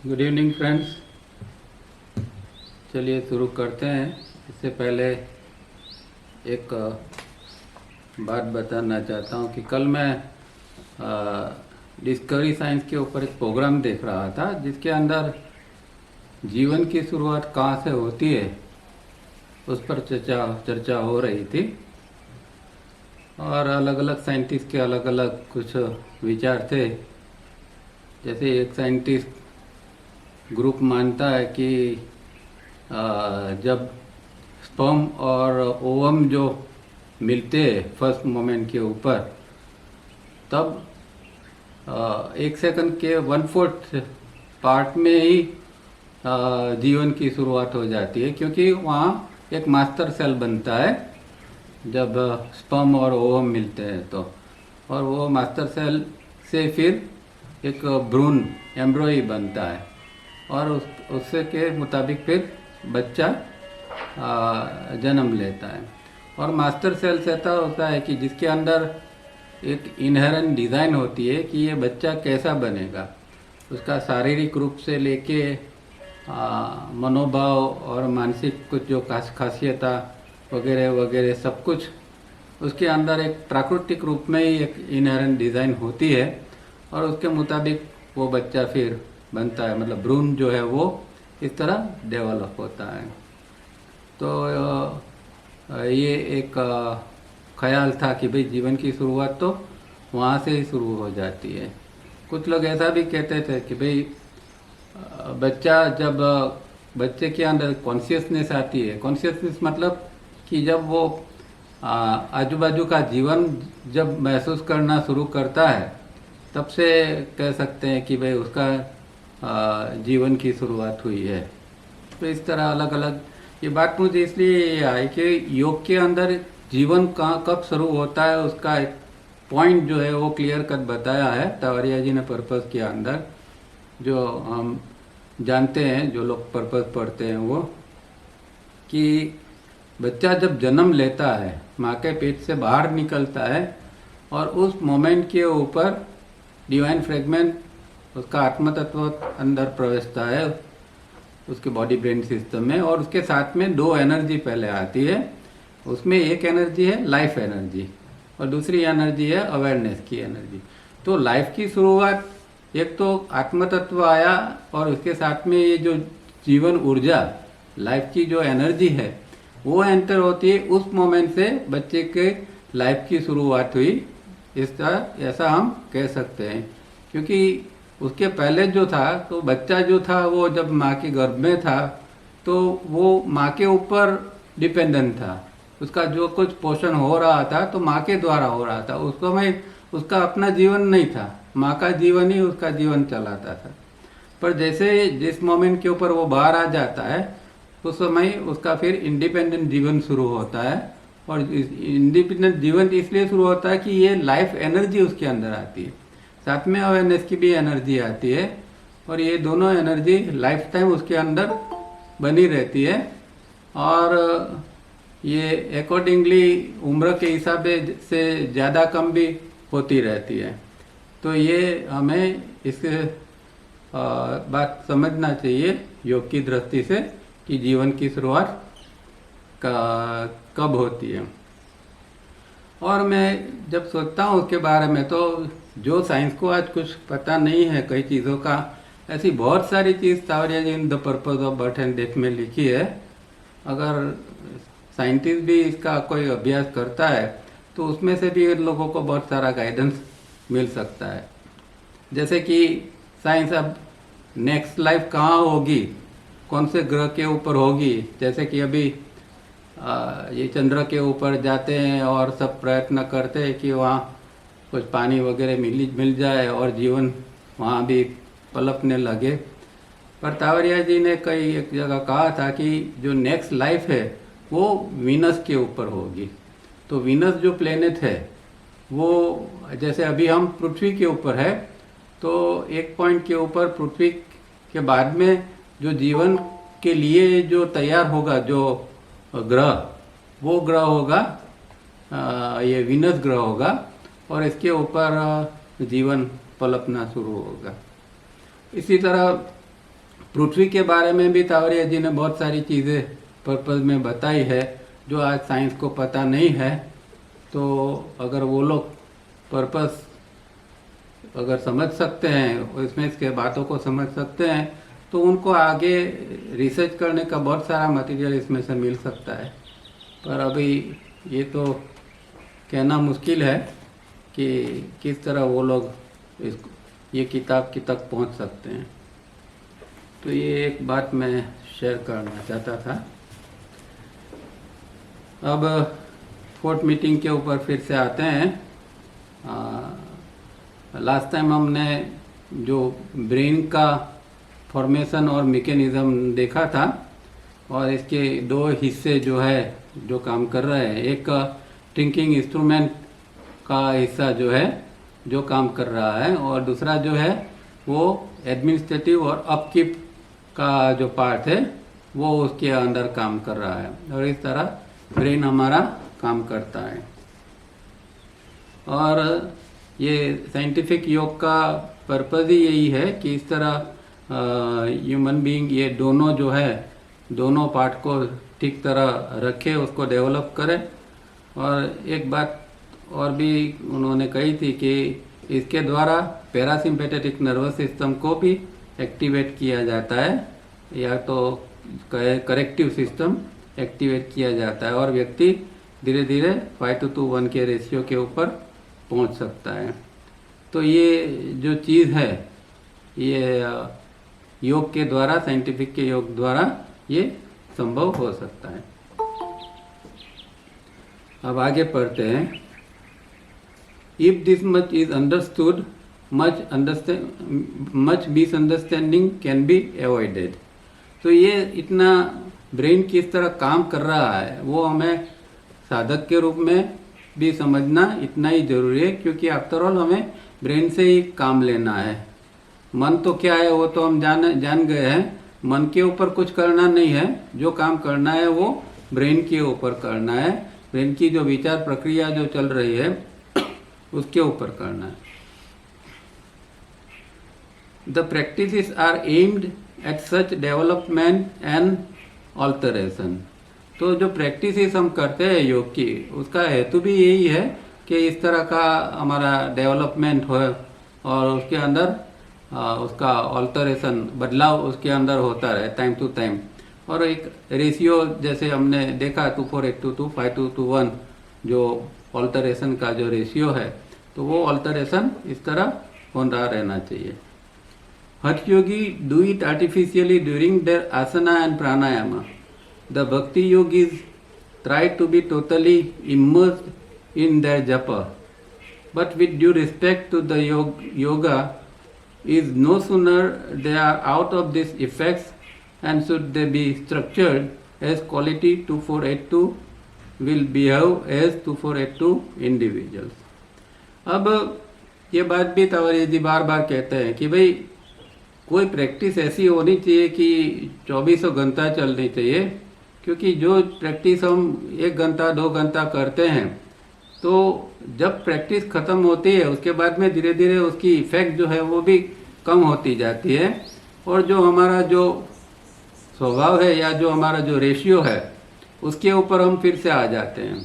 Good evening friends. चलिए शुरू करते हैं। इससे पहले एक बात बताना चाहता हूँ कि कल मैं डिस्कवरी साइंस के ऊपर एक प्रोग्राम देख रहा था जिसके अंदर जीवन की शुरुआत कहाँ से होती है उस पर चर्चा हो रही थी और अलग अलग साइंटिस्ट के अलग अलग कुछ विचार थे। जैसे एक साइंटिस्ट ग्रुप मानता है कि जब स्पर्म और ओवम जो मिलते हैं फर्स्ट मोमेंट के ऊपर, तब 1 सेकंड के 1/4 पार्ट में ही जीवन की शुरुआत हो जाती है, क्योंकि वहाँ एक मास्टर सेल बनता है जब स्पर्म और ओवम मिलते हैं तो, और वो मास्टर सेल से फिर एक भ्रूण एम्ब्रॉय बनता है और उससे के मुताबिक फिर बच्चा जन्म लेता है। और मास्टर सेल से ऐसा होता है कि जिसके अंदर एक इनहेरेंट डिज़ाइन होती है कि ये बच्चा कैसा बनेगा, उसका शारीरिक रूप से लेके मनोभाव और मानसिक कुछ जो खासियता वगैरह वगैरह सब कुछ उसके अंदर एक प्राकृतिक रूप में ही एक इनहेरेंट डिज़ाइन होती है और उसके मुताबिक वो बच्चा फिर बनता है, मतलब भ्रूण जो है वो इस तरह डेवलप होता है। तो ये एक ख्याल था कि भाई जीवन की शुरुआत तो वहाँ से ही शुरू हो जाती है। कुछ लोग ऐसा भी कहते थे कि भाई बच्चा जब बच्चे के अंदर कॉन्शियसनेस आती है, कॉन्शियसनेस मतलब कि जब वो आजू बाजू का जीवन जब महसूस करना शुरू करता है, तब से कह सकते हैं कि भाई उसका जीवन की शुरुआत हुई है। तो इस तरह अलग अलग ये बात मुझे इसलिए आई कि योग के अंदर जीवन कहाँ कब शुरू होता है उसका एक पॉइंट जो है वो क्लियर कट बताया है तावरिया जी ने पर्पस के अंदर। जो हम जानते हैं, जो लोग पर्पस पढ़ते हैं, वो कि बच्चा जब जन्म लेता है, माँ के पेट से बाहर निकलता है और उस मोमेंट के ऊपर डिवाइन फ्रेगमेंट उसका आत्म तत्व अंदर प्रवेशता है उसके बॉडी ब्रेन सिस्टम में, और उसके साथ में 2 एनर्जी पहले आती है। उसमें एक एनर्जी है लाइफ एनर्जी और दूसरी एनर्जी है अवेयरनेस की एनर्जी। तो लाइफ की शुरुआत एक तो आत्म तत्व आया और उसके साथ में ये जो जीवन ऊर्जा लाइफ की जो एनर्जी है वो एंटर होती है। उस मोमेंट से बच्चे के लाइफ की शुरुआत हुई, इस तरह ऐसा हम कह सकते हैं। क्योंकि उसके पहले जो था, तो बच्चा जो था वो जब माँ के गर्भ में था तो वो माँ के ऊपर डिपेंडेंट था। उसका जो कुछ पोषण हो रहा था तो माँ के द्वारा हो रहा था, उसको में उसका अपना जीवन नहीं था, माँ का जीवन ही उसका जीवन चलाता था। पर जैसे जिस मोमेंट के ऊपर वो बाहर आ जाता है उस समय उसका फिर इंडिपेंडेंट जीवन शुरू होता है। और इंडिपेंडेंट जीवन इसलिए शुरू होता है कि ये लाइफ एनर्जी उसके अंदर आती है, साथ में अवेयरनेस की भी एनर्जी आती है, और ये दोनों एनर्जी लाइफ टाइम उसके अंदर बनी रहती है। और ये अकॉर्डिंगली उम्र के हिसाब से ज़्यादा कम भी होती रहती है। तो ये हमें इस बात समझना चाहिए योग की दृष्टि से कि जीवन की शुरुआत कब होती है। और मैं जब सोचता हूँ उसके बारे में, तो जो साइंस को आज कुछ पता नहीं है कई चीज़ों का, ऐसी बहुत सारी चीज़ तावरिया जी in the purpose of birth and death में लिखी है। अगर साइंटिस्ट भी इसका कोई अभ्यास करता है तो उसमें से भी इन लोगों को बहुत सारा गाइडेंस मिल सकता है। जैसे कि साइंस अब नेक्स्ट लाइफ कहाँ होगी, कौन से ग्रह के ऊपर होगी, जैसे कि अभी ये चंद्र के ऊपर जाते हैं और सब प्रयत्न करते हैं कि वहाँ कुछ पानी वगैरह मिल जाए और जीवन वहाँ भी पलपने लगे। पर तावरिया जी ने कई एक जगह कहा था कि जो नेक्स्ट लाइफ है वो वीनस के ऊपर होगी। तो वीनस जो प्लेनेट है वो, जैसे अभी हम पृथ्वी के ऊपर है, तो एक पॉइंट के ऊपर पृथ्वी के बाद में जो जीवन के लिए जो तैयार होगा जो ग्रह, वो ग्रह होगा ये वीनस ग्रह होगा, और इसके ऊपर जीवन पलपना शुरू होगा। इसी तरह पृथ्वी के बारे में भी तावरिया जी ने बहुत सारी चीज़ें पर्पज में बताई है जो आज साइंस को पता नहीं है। तो अगर वो लोग पर्पस अगर समझ सकते हैं, इसमें इसके बातों को समझ सकते हैं, तो उनको आगे रिसर्च करने का बहुत सारा मटेरियल इसमें से मिल सकता है। पर अभी ये तो कहना मुश्किल है कि किस तरह वो लोग ये किताब की तक पहुंच सकते हैं। तो ये एक बात मैं शेयर करना चाहता था। अब फोर्थ मीटिंग के ऊपर फिर से आते हैं। लास्ट टाइम हमने जो ब्रेन का फॉर्मेशन और मैकेनिज्म देखा था, और इसके दो हिस्से जो है जो काम कर रहे हैं, एक थिंकिंग इंस्ट्रूमेंट का हिस्सा जो है जो काम कर रहा है, और दूसरा जो है वो एडमिनिस्ट्रेटिव और अपकीप का जो पार्ट है वो उसके अंदर काम कर रहा है। और इस तरह ब्रेन हमारा काम करता है। और ये साइंटिफिक योग का पर्पज़ ही यही है कि इस तरह ह्यूमन बीइंग ये दोनों जो है दोनों पार्ट को ठीक तरह रखे, उसको डेवलप करे। और एक बात और भी उन्होंने कही थी कि इसके द्वारा पैरासिम्पेथेटिक नर्वस सिस्टम को भी एक्टिवेट किया जाता है, या तो करेक्टिव सिस्टम एक्टिवेट किया जाता है, और व्यक्ति धीरे धीरे 5:1 के रेशियो के ऊपर पहुंच सकता है। तो ये जो चीज़ है ये योग के द्वारा, साइंटिफिक के योग द्वारा ये संभव हो सकता है। अब आगे पढ़ते हैं। If this much is understood, much misunderstanding can be avoided. तो ये इतना ब्रेन किस तरह काम कर रहा है वो हमें साधक के रूप में भी समझना इतना ही जरूरी है, क्योंकि आफ्टर ऑल हमें ब्रेन से ही काम लेना है। मन तो क्या है वो तो हम जान गए हैं। मन के ऊपर कुछ करना नहीं है, जो काम करना है वो ब्रेन के ऊपर करना है। ब्रेन की जो विचार प्रक्रिया जो चल रही है उसके ऊपर करना है। The practices are aimed at such development and alteration. तो जो प्रैक्टिसेस हम करते हैं योग की, उसका हेतु भी यही है कि इस तरह का हमारा डेवलपमेंट हो, और उसके अंदर उसका ऑल्टरेशन, बदलाव उसके अंदर होता रहे टाइम टू टाइम। और एक रेशियो जैसे हमने देखा 2:4:8:2, 5:1 जो ऑल्टरेशन का जो रेशियो है, तो वो ऑल्टरेशन इस तरह होता रहना चाहिए। Hatha yogi do it artificially during their asana and pranayama. The Bhakti yogis try to be totally immersed in their japa, but with due respect to the yoga is no sooner they are out of these effects, and should they be structured as quality 2482 will behave as 2482 individuals. अब ये बात भी तावरिया जी बार बार कहते हैं कि भाई कोई practice ऐसी होनी चाहिए कि 24 घंटा चलनी चाहिए, क्योंकि जो प्रैक्टिस हम 1 घंटा 2 घंटा करते हैं, तो जब प्रैक्टिस ख़त्म होती है उसके बाद में धीरे धीरे उसकी इफेक्ट जो है वो भी कम होती जाती है, और जो हमारा जो स्वभाव है या जो हमारा जो रेशियो है उसके ऊपर हम फिर से आ जाते हैं।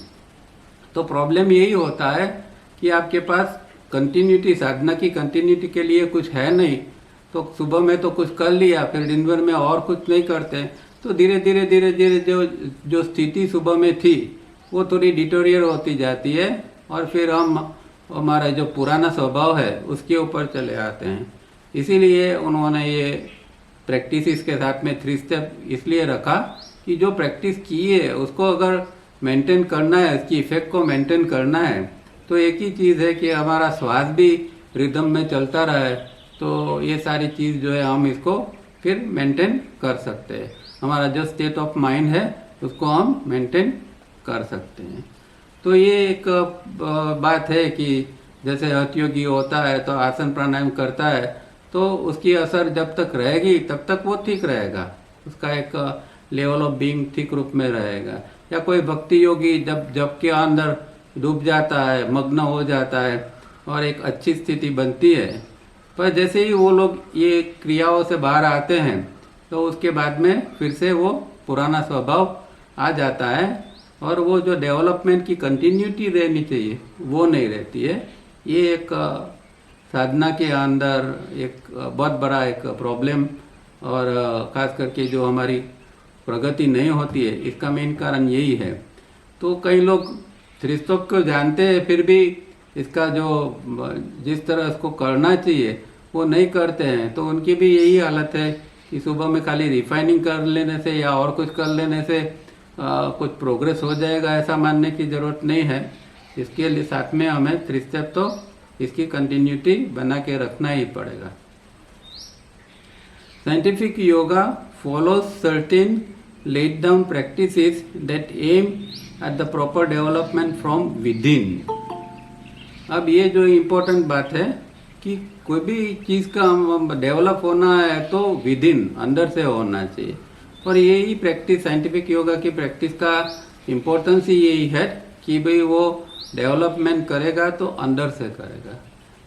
तो प्रॉब्लम यही होता है कि आपके पास कंटिन्यूटी, साधना की कंटिन्यूटी के लिए कुछ है नहीं। तो सुबह में तो कुछ कर लिया, फिर दिन भर में और कुछ नहीं करते, तो धीरे धीरे जो स्थिति सुबह में थी वो थोड़ी डिटोरियर होती जाती है, और फिर हम हमारा जो पुराना स्वभाव है उसके ऊपर चले आते हैं। इसीलिए उन्होंने ये प्रैक्टिस के साथ में 3 स्टेप इसलिए रखा कि जो प्रैक्टिस की है उसको अगर मेंटेन करना है, इसकी इफेक्ट को मेंटेन करना है, तो एक ही चीज़ है कि हमारा श्वास भी रिदम में चलता रहे। तो ये सारी चीज़ जो है हम इसको फिर मेंटेन कर सकते हैं। हमारा जो स्टेट ऑफ माइंड है उसको हम मेंटेन कर सकते हैं। तो ये एक बात है कि जैसे हठ योगी होता है तो आसन प्राणायाम करता है, तो उसकी असर जब तक रहेगी तब तक वो ठीक रहेगा, उसका एक लेवल ऑफ बीइंग ठीक रूप में रहेगा। या कोई भक्ति योगी जब के अंदर डूब जाता है, मग्न हो जाता है और एक अच्छी स्थिति बनती है, पर जैसे ही वो लोग ये क्रियाओं से बाहर आते हैं तो उसके बाद में फिर से वो पुराना स्वभाव आ जाता है और वो जो डेवलपमेंट की कंटिन्यूटी रहनी चाहिए वो नहीं रहती है। ये एक साधना के अंदर एक बहुत बड़ा एक प्रॉब्लम और ख़ास करके जो हमारी प्रगति नहीं होती है इसका मेन कारण यही है। तो कई लोग त्रिस्तोक को जानते हैं फिर भी इसका जो जिस तरह इसको करना चाहिए वो नहीं करते हैं, तो उनकी भी यही हालत है कि सुबह में खाली रिफाइनिंग कर लेने से या और कुछ कर लेने से कुछ प्रोग्रेस हो जाएगा ऐसा मानने की ज़रूरत नहीं है। इसके लिए साथ में हमें 3 स्टेप तो इसकी कंटिन्यूटी बना के रखना ही पड़ेगा। Scientific yoga follows certain laid down practices that aim at the proper development from within। अब ये जो इम्पोर्टेंट बात है कि कोई भी चीज़ का डेवलप होना है तो विद इन अंदर से होना चाहिए, और यही प्रैक्टिस साइंटिफिक योगा की प्रैक्टिस का इम्पोर्टेंस ही यही है कि भाई वो डेवलपमेंट करेगा तो अंदर से करेगा।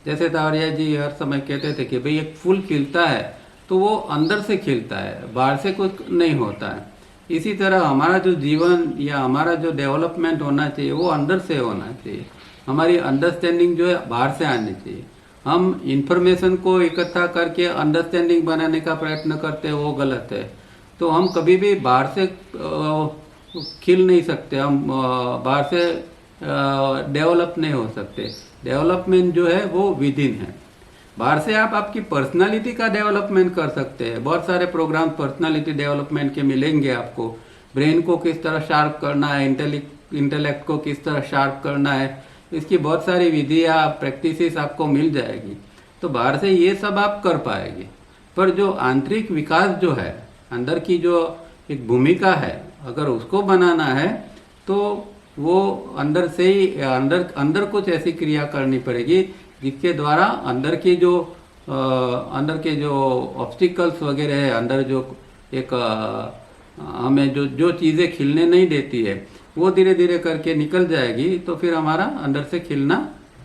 जैसे तावरिया जी हर समय कहते थे कि भाई एक फूल खिलता है तो वो अंदर से खिलता है, बाहर से कुछ नहीं होता है। इसी तरह हमारा जो जीवन या हमारा जो डेवलपमेंट होना चाहिए वो अंदर से होना चाहिए। हमारी अंडरस्टैंडिंग जो है बाहर से आनी चाहिए। हम इंफॉर्मेशन को इकट्ठा करके अंडरस्टैंडिंग बनाने का प्रयत्न करते हैं वो गलत है। तो हम कभी भी बाहर से खिल नहीं सकते, हम बाहर से डेवलप नहीं हो सकते। डेवलपमेंट जो है वो विद इन है। बाहर से आप आपकी पर्सनालिटी का डेवलपमेंट कर सकते हैं। बहुत सारे प्रोग्राम पर्सनालिटी डेवलपमेंट के मिलेंगे आपको। ब्रेन को किस तरह शार्प करना है, इंटेलेक्ट को किस तरह शार्प करना है, इसकी बहुत सारी विधियाँ प्रैक्टिसेस आपको मिल जाएगी। तो बाहर से ये सब आप कर पाएंगे, पर जो आंतरिक विकास जो है, अंदर की जो एक भूमिका है, अगर उसको बनाना है तो वो अंदर से ही अंदर कुछ ऐसी क्रिया करनी पड़ेगी जिसके द्वारा अंदर के जो ऑब्स्टिकल्स वगैरह है, अंदर जो एक हमें जो चीज़ें खिलने नहीं देती है वो धीरे धीरे करके निकल जाएगी, तो फिर हमारा अंदर से खिलना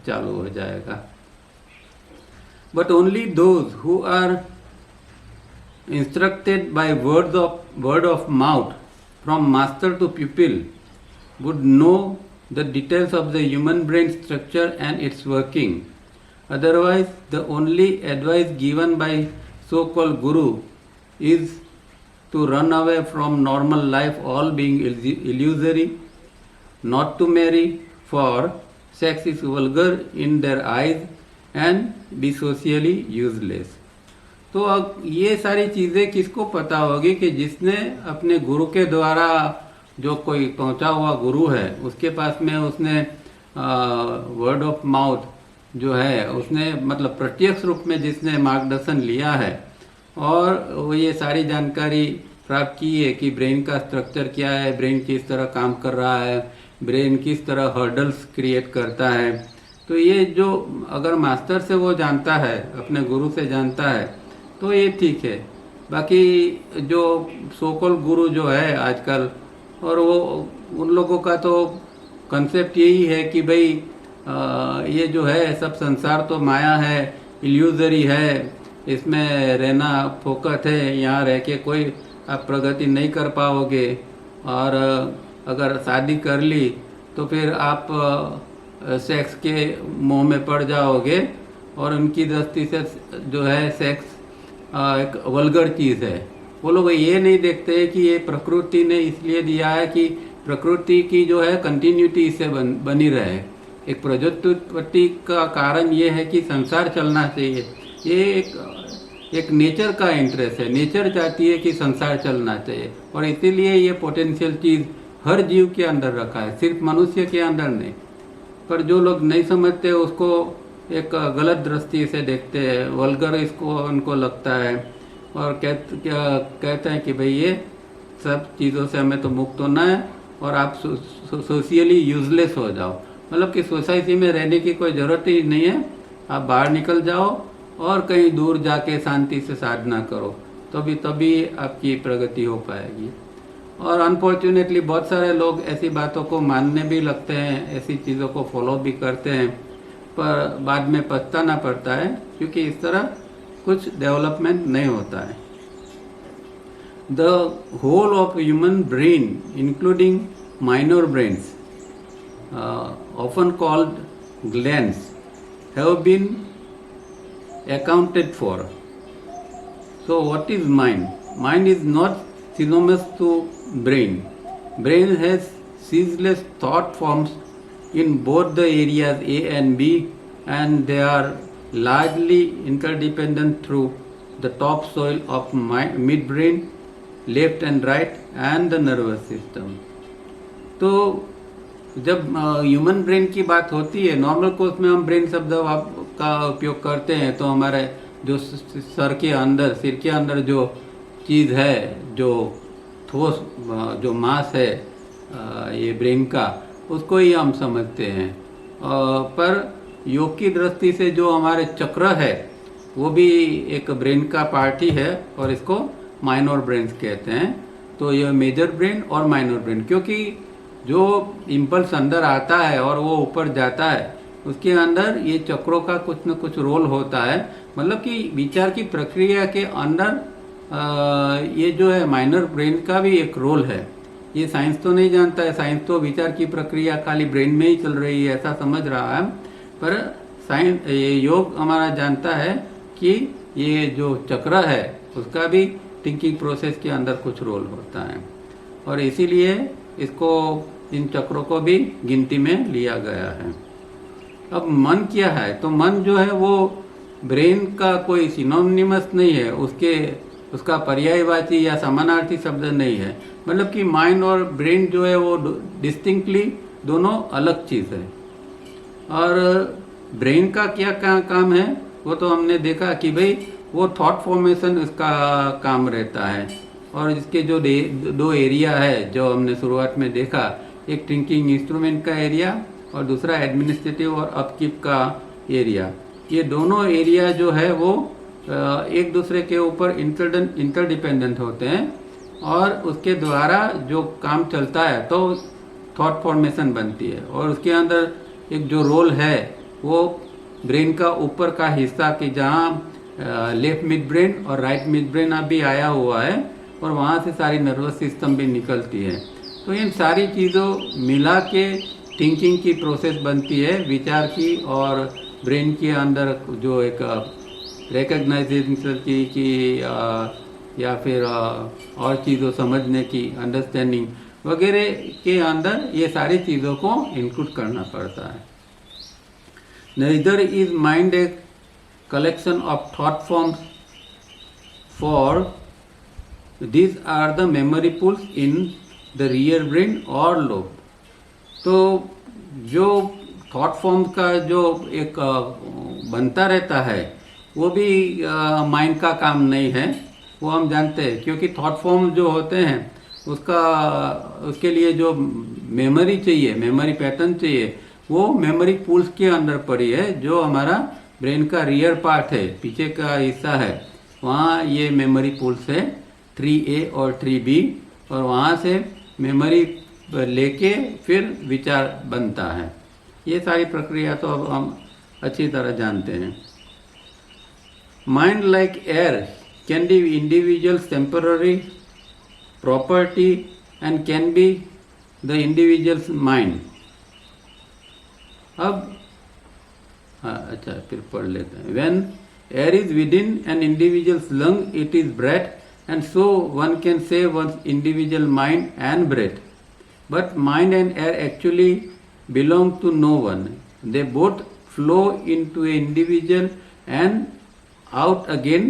चालू हो जाएगा। But only those who are instructed by word of mouth from master to pupil would know the details of the human brain structure and its working. Otherwise, the only advice given by so-called guru is to run away from normal life, all being illusory, not to marry, for sex is vulgar in their eyes and be socially useless. तो अब ये सारी चीज़ें किसको पता होगी कि जिसने अपने गुरु के द्वारा, जो कोई पहुंचा हुआ गुरु है उसके पास में उसने वर्ड ऑफ माउथ जो है उसने मतलब प्रत्यक्ष रूप में जिसने मार्गदर्शन लिया है और वो ये सारी जानकारी प्राप्त की है कि ब्रेन का स्ट्रक्चर क्या है, ब्रेन किस तरह काम कर रहा है, ब्रेन किस तरह हर्डल्स क्रिएट करता है। तो ये जो अगर मास्टर से वो जानता है, अपने गुरु से जानता है, तो ये ठीक है। बाकी जो सोकल गुरु जो है आजकल, और वो उन लोगों का तो कंसेप्ट यही है कि भाई ये जो है सब संसार तो माया है, इल्यूजरी है, इसमें रहना फोकट है, यहाँ रह के कोई आप प्रगति नहीं कर पाओगे, और अगर शादी कर ली तो फिर आप सेक्स के मोह में पड़ जाओगे, और उनकी दृष्टि से जो है सेक्स एक वल्गर चीज़ है। वो लोग ये नहीं देखते कि ये प्रकृति ने इसलिए दिया है कि प्रकृति की जो है कंटिन्यूटी इससे बनी रहे। एक प्रजापति का कारण ये है कि संसार चलना चाहिए। ये एक नेचर का इंटरेस्ट है, नेचर चाहती है कि संसार चलना चाहिए, और इसीलिए ये पोटेंशियल चीज़ हर जीव के अंदर रखा है, सिर्फ मनुष्य के अंदर नहीं। पर जो लोग नहीं समझते उसको एक गलत दृष्टि से देखते हैं, वल्गर इसको उनको लगता है, और कहते हैं कि भाई ये सब चीज़ों से हमें तो मुक्त होना है और आप सोशली यूजलेस हो जाओ, मतलब कि सोसाइटी में रहने की कोई ज़रूरत ही नहीं है, आप बाहर निकल जाओ और कहीं दूर जाके शांति से साधना करो, तभी आपकी प्रगति हो पाएगी। और अनफॉर्चुनेटली बहुत सारे लोग ऐसी बातों को मानने भी लगते हैं, ऐसी चीज़ों को फॉलो भी करते हैं, पर बाद में पछताना पड़ता है क्योंकि इस तरह कुछ डेवलपमेंट नहीं होता है। the whole of human brain, including minor brains, often called glands, have been accounted for. So what is mind? Mind is not synonymous to brain. Brain has ceaseless thought forms in both the areas A and B, and they are largely interdependent through the topsoil of midbrain, left and right and the nervous system. तो जब human brain की बात होती है, normal course में हम brain शब्द का उपयोग करते हैं, तो हमारे जो सिर के अंदर जो चीज़ है, जो ठोस जो मास है ये ब्रेन का, उसको ही हम समझते हैं। पर योग की दृष्टि से जो हमारे चक्र है वो भी एक ब्रेन का पार्ट ही है, और इसको माइनर ब्रेन्स कहते हैं। तो ये मेजर ब्रेन और माइनर ब्रेन, क्योंकि जो इम्पल्स अंदर आता है और वो ऊपर जाता है, उसके अंदर ये चक्रों का कुछ न कुछ रोल होता है। मतलब कि विचार की प्रक्रिया के अंदर ये जो है माइनर ब्रेन का भी एक रोल है। ये साइंस तो नहीं जानता है, साइंस तो विचार की प्रक्रिया खाली ब्रेन में ही चल रही है ऐसा समझ रहा है, पर साइंस योग हमारा जानता है कि ये जो चक्र है उसका भी थिंकिंग प्रोसेस के अंदर कुछ रोल होता है, और इसीलिए इसको इन चक्रों को भी गिनती में लिया गया है। अब मन क्या है? तो मन जो है वो ब्रेन का कोई सिनोनिमस नहीं है, उसका पर्यायवाची या समानार्थी शब्द नहीं है। मतलब कि माइंड और ब्रेन जो है वो डिस्टिंक्टली दोनों अलग चीज़ है। और ब्रेन का क्या काम है वो तो हमने देखा कि भाई वो थॉट फॉर्मेशन इसका काम रहता है। और इसके जो दो एरिया है जो हमने शुरुआत में देखा, एक थिंकिंग इंस्ट्रूमेंट का एरिया और दूसरा एडमिनिस्ट्रेटिव और अपकीप का एरिया। ये दोनों एरिया जो है वो एक दूसरे के ऊपर इंटरडिपेंडेंट होते हैं, और उसके द्वारा जो काम चलता है तो थॉट फॉर्मेशन बनती है। और उसके अंदर एक जो रोल है वो ब्रेन का ऊपर का हिस्सा कि जहाँ लेफ्ट मिड ब्रेन और राइट मिड ब्रेन अभी आया हुआ है, और वहाँ से सारी नर्वस सिस्टम भी निकलती है। तो इन सारी चीज़ों मिला के थिंकिंग की प्रोसेस बनती है, विचार की, और ब्रेन के अंदर जो एक रिकग्नाइजेशन की या फिर और चीज़ों समझने की, अंडरस्टैंडिंग वगैरह के अंदर ये सारी चीज़ों को इंक्लूड करना पड़ता है। Neither is mind a collection of thought forms, for these are the memory pools in the rear brain or lobe। तो जो थॉट फॉर्म का जो एक बनता रहता है वो भी माइंड का काम नहीं है, वो हम जानते हैं। क्योंकि थॉट फॉर्म जो होते हैं उसके लिए जो मेमोरी चाहिए, मेमोरी पैटर्न चाहिए, वो मेमोरी पूल्स के अंदर पड़ी है। जो हमारा ब्रेन का रियर पार्ट है, पीछे का हिस्सा है, वहाँ ये मेमोरी पूल्स है 3A और 3B, और वहाँ से मेमोरी लेके फिर विचार बनता है। ये सारी प्रक्रिया तो अब हम अच्छी तरह जानते हैं। Mind like air can be individuals temporary property and can be the individuals mind. अब अच्छा फिर पढ़ लेते हैं। When air is within an individual's lung, it is breath, and so one can say one's individual mind and breath. But mind and air actually belong to no one. They both flow into an individual and out again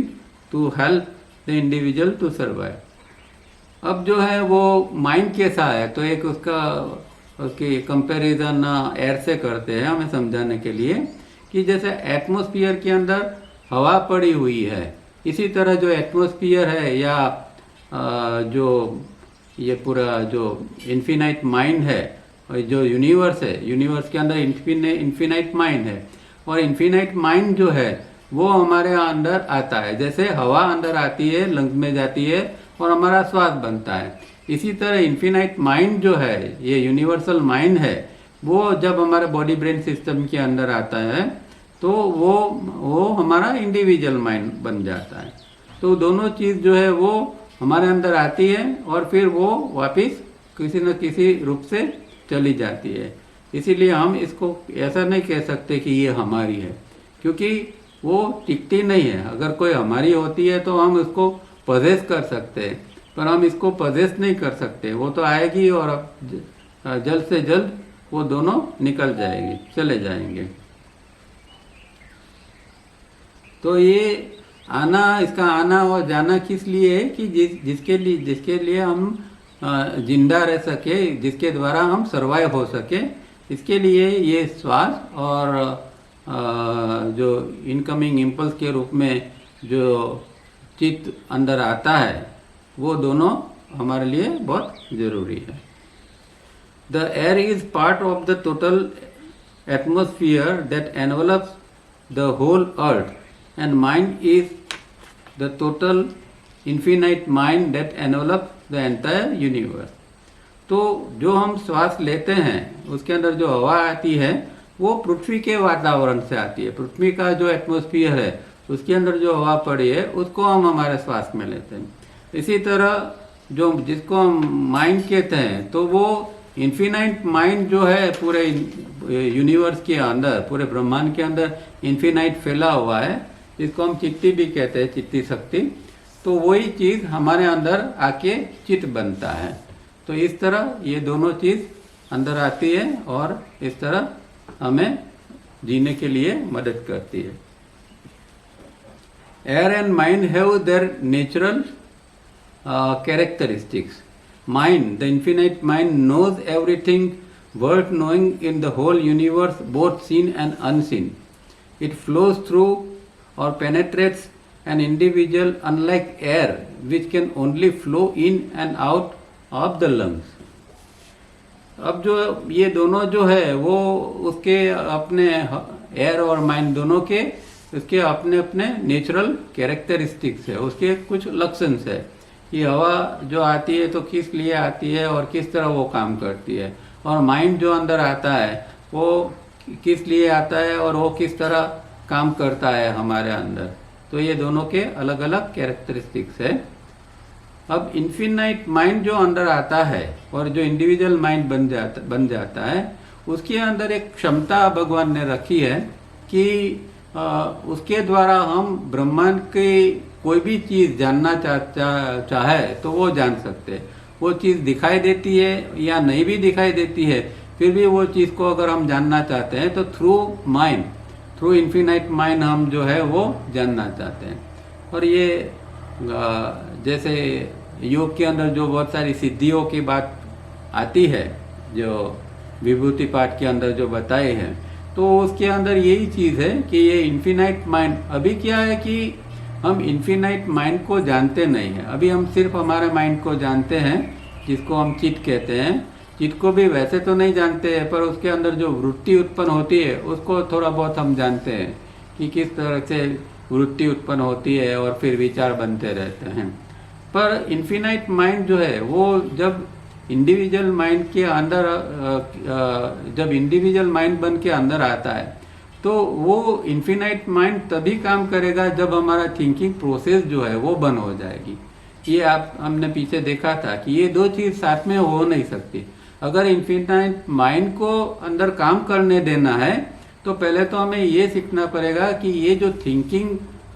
to help the individual to survive. अब जो है वो mind कैसा है, तो एक उसकी comparison air से करते हैं हमें समझाने के लिए कि जैसे एटमॉस्फेयर के अंदर हवा पड़ी हुई है, इसी तरह जो एटमॉस्फेयर है या जो ये पूरा जो इन्फिनाइट माइंड है, और जो यूनिवर्स है, यूनिवर्स के अंदर इन्फिनाइट माइंड है, और इन्फिनाइट माइंड जो है वो हमारे अंदर आता है। जैसे हवा अंदर आती है, लंग्स में जाती है और हमारा श्वास बनता है, इसी तरह इन्फिनाइट माइंड जो है, ये यूनिवर्सल माइंड है, वो जब हमारे बॉडी ब्रेन सिस्टम के अंदर आता है तो वो हमारा इंडिविजुअल माइंड बन जाता है। तो दोनों चीज़ जो है वो हमारे अंदर आती है और फिर वो वापस किसी न किसी रूप से चली जाती है। इसीलिए हम इसको ऐसा नहीं कह सकते कि ये हमारी है, क्योंकि वो टिकती नहीं है। अगर कोई हमारी होती है तो हम उसको पजेस कर सकते हैं, पर हम इसको पजेस नहीं कर सकते। वो तो आएगी और जल्द से जल्द वो दोनों निकल जाएंगे, चले जाएंगे। तो ये आना, इसका आना और जाना किस लिए है कि जिसके लिए हम जिंदा रह सके, जिसके द्वारा हम सरवाइव हो सके, इसके लिए ये श्वास और जो इनकमिंग इम्पल्स के रूप में जो चित्त अंदर आता है, वो दोनों हमारे लिए बहुत ज़रूरी है। The air is part of the total atmosphere that envelops the whole earth, and mind is the total infinite mind that envelops the entire universe. तो जो हम श्वास लेते हैं उसके अंदर जो हवा आती है वो पृथ्वी के वातावरण से आती है। पृथ्वी का जो एटमॉस्फेयर है उसके अंदर जो हवा पड़ी है उसको हम हमारे श्वास में लेते हैं। इसी तरह जो जिसको हम माइंड कहते हैं, तो वो इन्फिनाइट माइंड जो है पूरे यूनिवर्स के अंदर, पूरे ब्रह्मांड के अंदर इन्फिनाइट फैला हुआ है, जिसको हम चित्ती भी कहते हैं, चित्ती शक्ति। तो वही चीज़ हमारे अंदर आके चित्त बनता है। तो इस तरह ये दोनों चीज़ अंदर आती है और इस तरह हमें जीने के लिए मदद करती है। Air and mind have their natural characteristics. Mind, the infinite mind, knows everything worth knowing in the whole universe, both seen and unseen. It flows through or penetrates an individual, unlike air which can only flow in and out of the lungs. अब जो ये दोनों जो है वो उसके अपने air और माइंड दोनों के उसके अपने अपने नेचुरल कैरेक्टरिस्टिक्स है, उसके कुछ लक्षण है कि हवा जो आती है तो किस लिए आती है और किस तरह वो काम करती है, और माइंड जो अंदर आता है वो किस लिए आता है और वो किस तरह काम करता है हमारे अंदर। तो ये दोनों के अलग अलग कैरेक्टरिस्टिक्स है। अब इन्फिनाइट माइंड जो अंदर आता है और जो इंडिविजुअल माइंड बन जाता है, उसके अंदर एक क्षमता भगवान ने रखी है कि उसके द्वारा हम ब्रह्मांड की कोई भी चीज़ जानना चाहे तो वो जान सकते हैं। वो चीज़ दिखाई देती है या नहीं भी दिखाई देती है, फिर भी वो चीज़ को अगर हम जानना चाहते हैं तो through mind, through infinite mind हम जो है वो जानना चाहते हैं। और ये जैसे योग के अंदर जो बहुत सारी सिद्धियों की बात आती है, जो विभूति पाठ के अंदर जो बताए हैं, तो उसके अंदर यही चीज़ है कि ये इन्फिनाइट माइंड, अभी क्या है कि हम इन्फिनाइट माइंड को जानते नहीं हैं। अभी हम सिर्फ हमारे माइंड को जानते हैं, जिसको हम चित्त कहते हैं। चित्त को भी वैसे तो नहीं जानते हैं, पर उसके अंदर जो वृत्ति उत्पन्न होती है उसको थोड़ा बहुत हम जानते हैं कि किस तरह से वृत्ति उत्पन्न होती है और फिर विचार बनते रहते हैं। पर इन्फिनाइट माइंड जो है वो जब इंडिविजुअल माइंड के अंदर जब इंडिविजुअल माइंड बन के अंदर आता है तो वो इन्फिनाइट माइंड तभी काम करेगा जब हमारा थिंकिंग प्रोसेस जो है वो बंद हो जाएगी। ये हमने पीछे देखा था कि ये दो चीज़ साथ में हो नहीं सकती। अगर इन्फिनाइट माइंड को अंदर काम करने देना है तो पहले तो हमें ये सीखना पड़ेगा कि ये जो थिंकिंग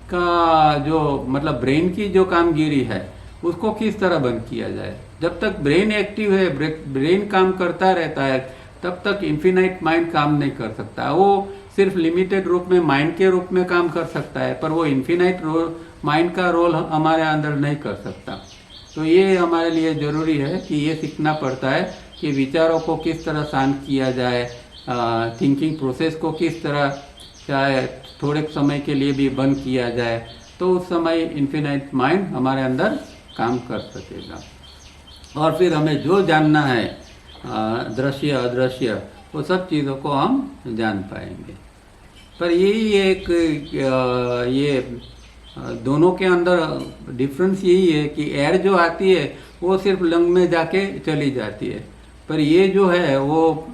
का जो मतलब ब्रेन की जो कामगिरी है उसको किस तरह बंद किया जाए। जब तक ब्रेन एक्टिव है, ब्रेन काम करता रहता है, तब तक इन्फिनाइट माइंड काम नहीं कर सकता। वो सिर्फ लिमिटेड रूप में माइंड के रूप में काम कर सकता है, पर वो इन्फिनाइट माइंड का रोल हमारे अंदर नहीं कर सकता। तो ये हमारे लिए ज़रूरी है कि ये सीखना पड़ता है कि विचारों को किस तरह शांत किया जाए, थिंकिंग प्रोसेस को किस तरह चाहे थोड़े समय के लिए भी बंद किया जाए, तो उस समय इन्फिनाइट माइंड हमारे अंदर काम कर सकेगा। और फिर हमें जो जानना है, दृश्य अदृश्य, वो सब चीज़ों को हम जान पाएंगे। पर यही एक ये दोनों के अंदर डिफरेंस यही है कि एयर जो आती है वो सिर्फ लंग में जाके चली जाती है, पर ये जो है वो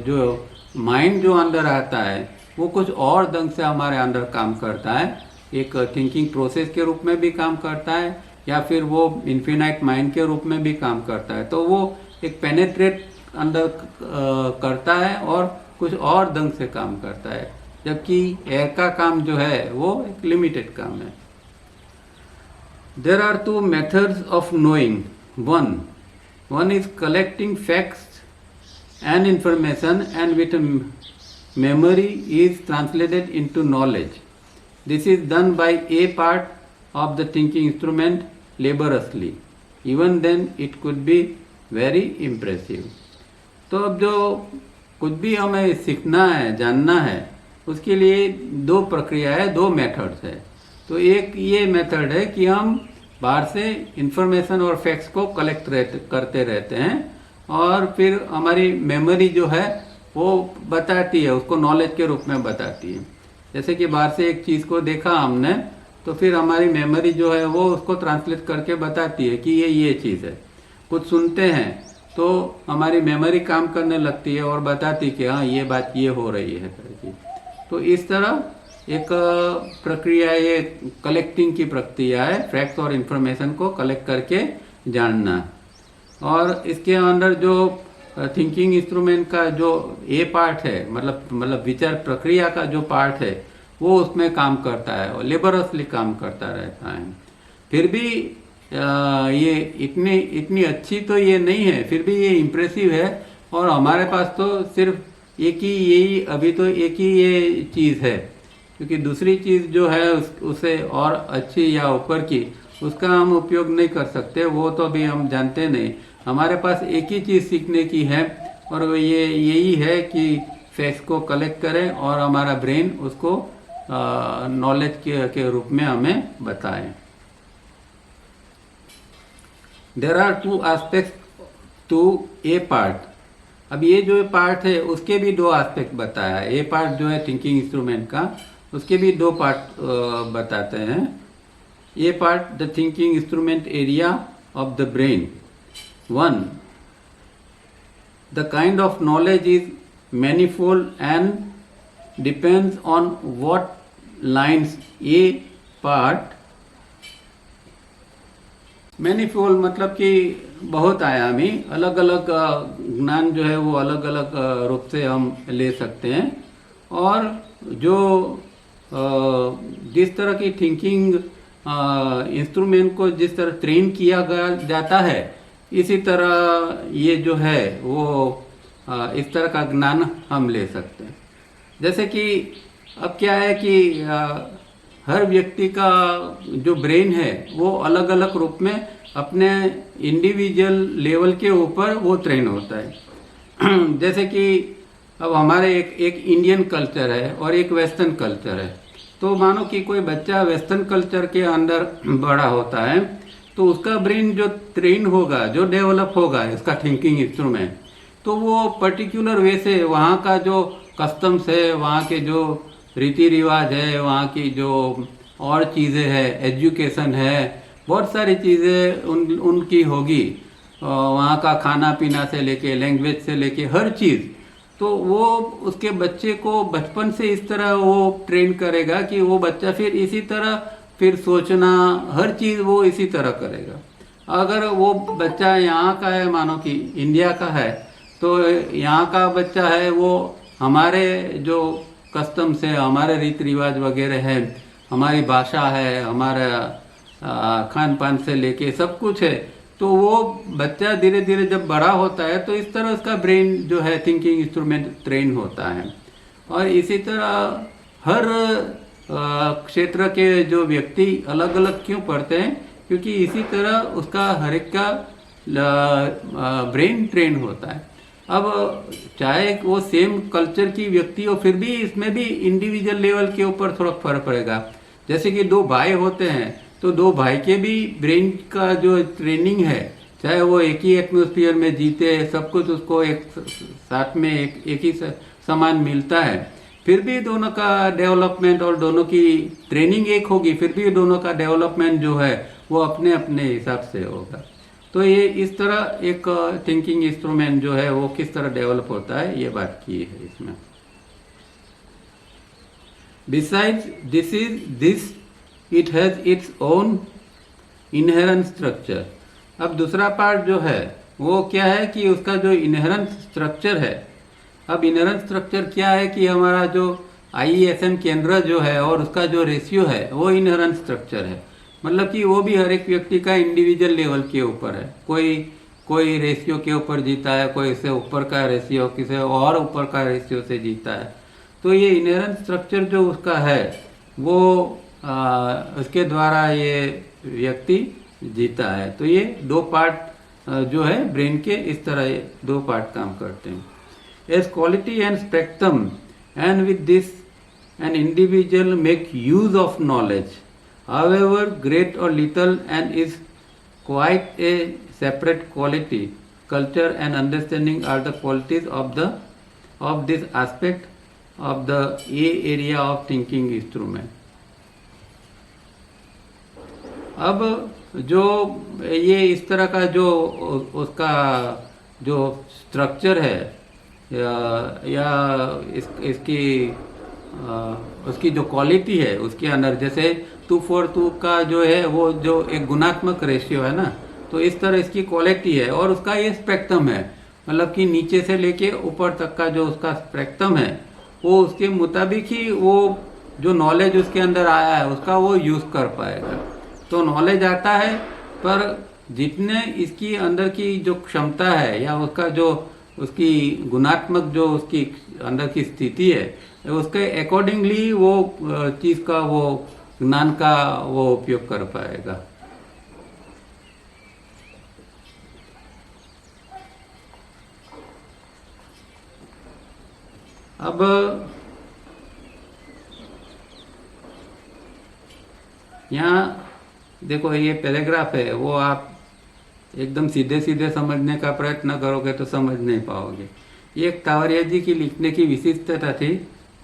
जो माइंड जो अंदर आता है वो कुछ और ढंग से हमारे अंदर काम करता है। एक थिंकिंग प्रोसेस के रूप में भी काम करता है, या फिर वो इन्फिनाइट माइंड के रूप में भी काम करता है। तो वो एक पेनेट्रेट अंदर करता है और कुछ और ढंग से काम करता है, जबकि एयर का काम जो है वो एक लिमिटेड काम है। There are two methods of knowing. One is collecting facts and information, and with memory is translated into knowledge. This is done by a part of the thinking instrument laboriously. Even then it could be very impressive. तो अब जो कुछ भी हमें सीखना है, जानना है, उसके लिए दो प्रक्रिया है, दो मेथड्स है। तो एक ये मेथड है कि हम बाहर से इंफॉर्मेशन और फैक्ट्स को कलेक्ट करते रहते हैं और फिर हमारी मेमोरी जो है वो बताती है, उसको नॉलेज के रूप में बताती है। जैसे कि बाहर से एक चीज़ को देखा हमने, तो फिर हमारी मेमोरी जो है वो उसको ट्रांसलेट करके बताती है कि ये चीज़ है। कुछ सुनते हैं तो हमारी मेमोरी काम करने लगती है और बताती कि हाँ ये बात ये हो रही है करके। तो इस तरह एक प्रक्रिया, ये कलेक्टिंग की प्रक्रिया है, फैक्ट्स और इन्फॉर्मेशन को कलेक्ट करके जानना। और इसके अंदर जो थिंकिंग इंस्ट्रूमेंट का जो ए पार्ट है, मतलब विचार प्रक्रिया का जो पार्ट है, वो उसमें काम करता है और लेबरसली काम करता रहता है। फिर भी ये इतनी अच्छी तो ये नहीं है, फिर भी ये इम्प्रेसिव है। और हमारे पास तो सिर्फ अभी तो एक ही ये चीज़ है, क्योंकि दूसरी चीज़ जो है उसे और अच्छी या ऊपर की, उसका हम उपयोग नहीं कर सकते, वो तो अभी हम जानते नहीं। हमारे पास एक ही चीज़ सीखने की है और वो यही है कि फैक्ट्स को कलेक्ट करें और हमारा ब्रेन उसको नॉलेज के रूप में हमें बताए। There are two aspects to a part. अब ये जो पार्ट है उसके भी दो एस्पेक्ट बताया है। ए पार्ट जो है थिंकिंग इंस्ट्रूमेंट का, उसके भी दो पार्ट बताते हैं। A part the thinking instrument area of the brain. One, the kind of knowledge is manifold and depends on what lines a part। Manifold मतलब कि बहुत आयामी, अलग अलग ज्ञान जो है वो अलग अलग रूप से हम ले सकते हैं। और जो जिस तरह की थिंकिंग इंस्ट्रूमेंट को जिस तरह ट्रेन किया जाता है, इसी तरह ये जो है वो इस तरह का ज्ञान हम ले सकते हैं। जैसे कि अब क्या है कि हर व्यक्ति का जो ब्रेन है वो अलग अलग रूप में अपने इंडिविजुअल लेवल के ऊपर वो ट्रेन होता है। जैसे कि अब हमारे एक इंडियन कल्चर है और एक वेस्टर्न कल्चर है। तो मानो कि कोई बच्चा वेस्टर्न कल्चर के अंदर बड़ा होता है, तो उसका ब्रेन जो ट्रेन होगा, जो डेवलप होगा इसका थिंकिंग इंस्ट्रूमेंट, तो वो पर्टिकुलर वे से वहाँ का जो कस्टम्स है, वहाँ के जो रीति रिवाज है, वहाँ की जो और चीज़ें हैं, एजुकेशन है, बहुत सारी चीज़ें उनकी होगी। वहाँ का खाना पीना से लेके, लैंग्वेज से लेके हर चीज़। तो वो उसके बच्चे को बचपन से इस तरह वो ट्रेन करेगा कि वो बच्चा फिर इसी तरह फिर सोचना, हर चीज़ वो इसी तरह करेगा। अगर वो बच्चा यहाँ का है, मानो कि इंडिया का है, तो यहाँ का बच्चा है, वो हमारे जो कस्टम्स है, हमारे रीति रिवाज वगैरह है, हमारी भाषा है, हमारा खान पान से लेके सब कुछ है, तो वो बच्चा धीरे धीरे जब बड़ा होता है तो इस तरह उसका ब्रेन जो है थिंकिंग इंस्ट्रूमेंट ट्रेन होता है। और इसी तरह हर क्षेत्र के जो व्यक्ति अलग अलग क्यों पढ़ते हैं, क्योंकि इसी तरह उसका हर एक का ब्रेन ट्रेन होता है। अब चाहे वो सेम कल्चर की व्यक्ति हो, फिर भी इसमें भी इंडिविजुअल लेवल के ऊपर थोड़ा फर्क पड़ेगा। जैसे कि दो भाई होते हैं, तो दो भाई के भी ब्रेन का जो ट्रेनिंग है, चाहे वो एक ही एटमॉस्फेयर में जीते, सब कुछ उसको एक साथ में एक ही समान मिलता है, फिर भी दोनों का डेवलपमेंट और दोनों की ट्रेनिंग एक होगी, फिर भी दोनों का डेवलपमेंट जो है वो अपने अपने हिसाब से होगा। तो ये इस तरह एक थिंकिंग इंस्ट्रूमेंट जो है वो किस तरह डेवलप होता है, ये बात की है इसमें। Besides this, it has its own inherent structure. अब दूसरा पार्ट जो है वो क्या है कि उसका जो इनहेरेंट स्ट्रक्चर है। अब इनहेरेंट स्ट्रक्चर क्या है कि हमारा जो IESM केंद्र जो है और उसका जो रेशियो है वो इनहेरेंट स्ट्रक्चर है। मतलब कि वो भी हर एक व्यक्ति का इंडिविजुअल लेवल के ऊपर है। कोई कोई रेशियो के ऊपर जीता है, कोई इससे ऊपर का रेशियो, किसी और ऊपर का रेशियो से जीता है। तो ये इनहेरेंट स्ट्रक्चर जो उसका है वो उसके द्वारा ये व्यक्ति जीता है। तो ये दो पार्ट जो है ब्रेन के, इस तरह ये दो पार्ट काम करते हैं। As quality and spectrum and with this an individual make use of knowledge however great or little and is quite a separate quality. Culture and understanding are the qualities of this aspect of the A area of thinking instrument. अब जो ये इस तरह का जो उसका जो structure है या इसकी उसकी जो क्वालिटी है उसके अंदर, जैसे 2:4 का जो है वो जो एक गुणात्मक रेशियो है ना, तो इस तरह इसकी क्वालिटी है और उसका ये स्पेक्ट्रम है। मतलब कि नीचे से लेके ऊपर तक का जो उसका स्पेक्ट्रम है वो उसके मुताबिक ही वो जो नॉलेज उसके अंदर आया है उसका वो यूज़ कर पाएगा। तो नॉलेज आता है पर जितने इसकी अंदर की जो क्षमता है या उसका जो उसकी गुणात्मक जो उसकी अंदर की स्थिति है उसके अकॉर्डिंगली वो चीज़ का वो ज्ञान का वो उपयोग कर पाएगा। अब यहाँ देखो ये पैराग्राफ है वो आप एकदम सीधे सीधे समझने का प्रयत्न करोगे तो समझ नहीं पाओगे। ये एक तावरिया जी की लिखने की विशिष्टता थी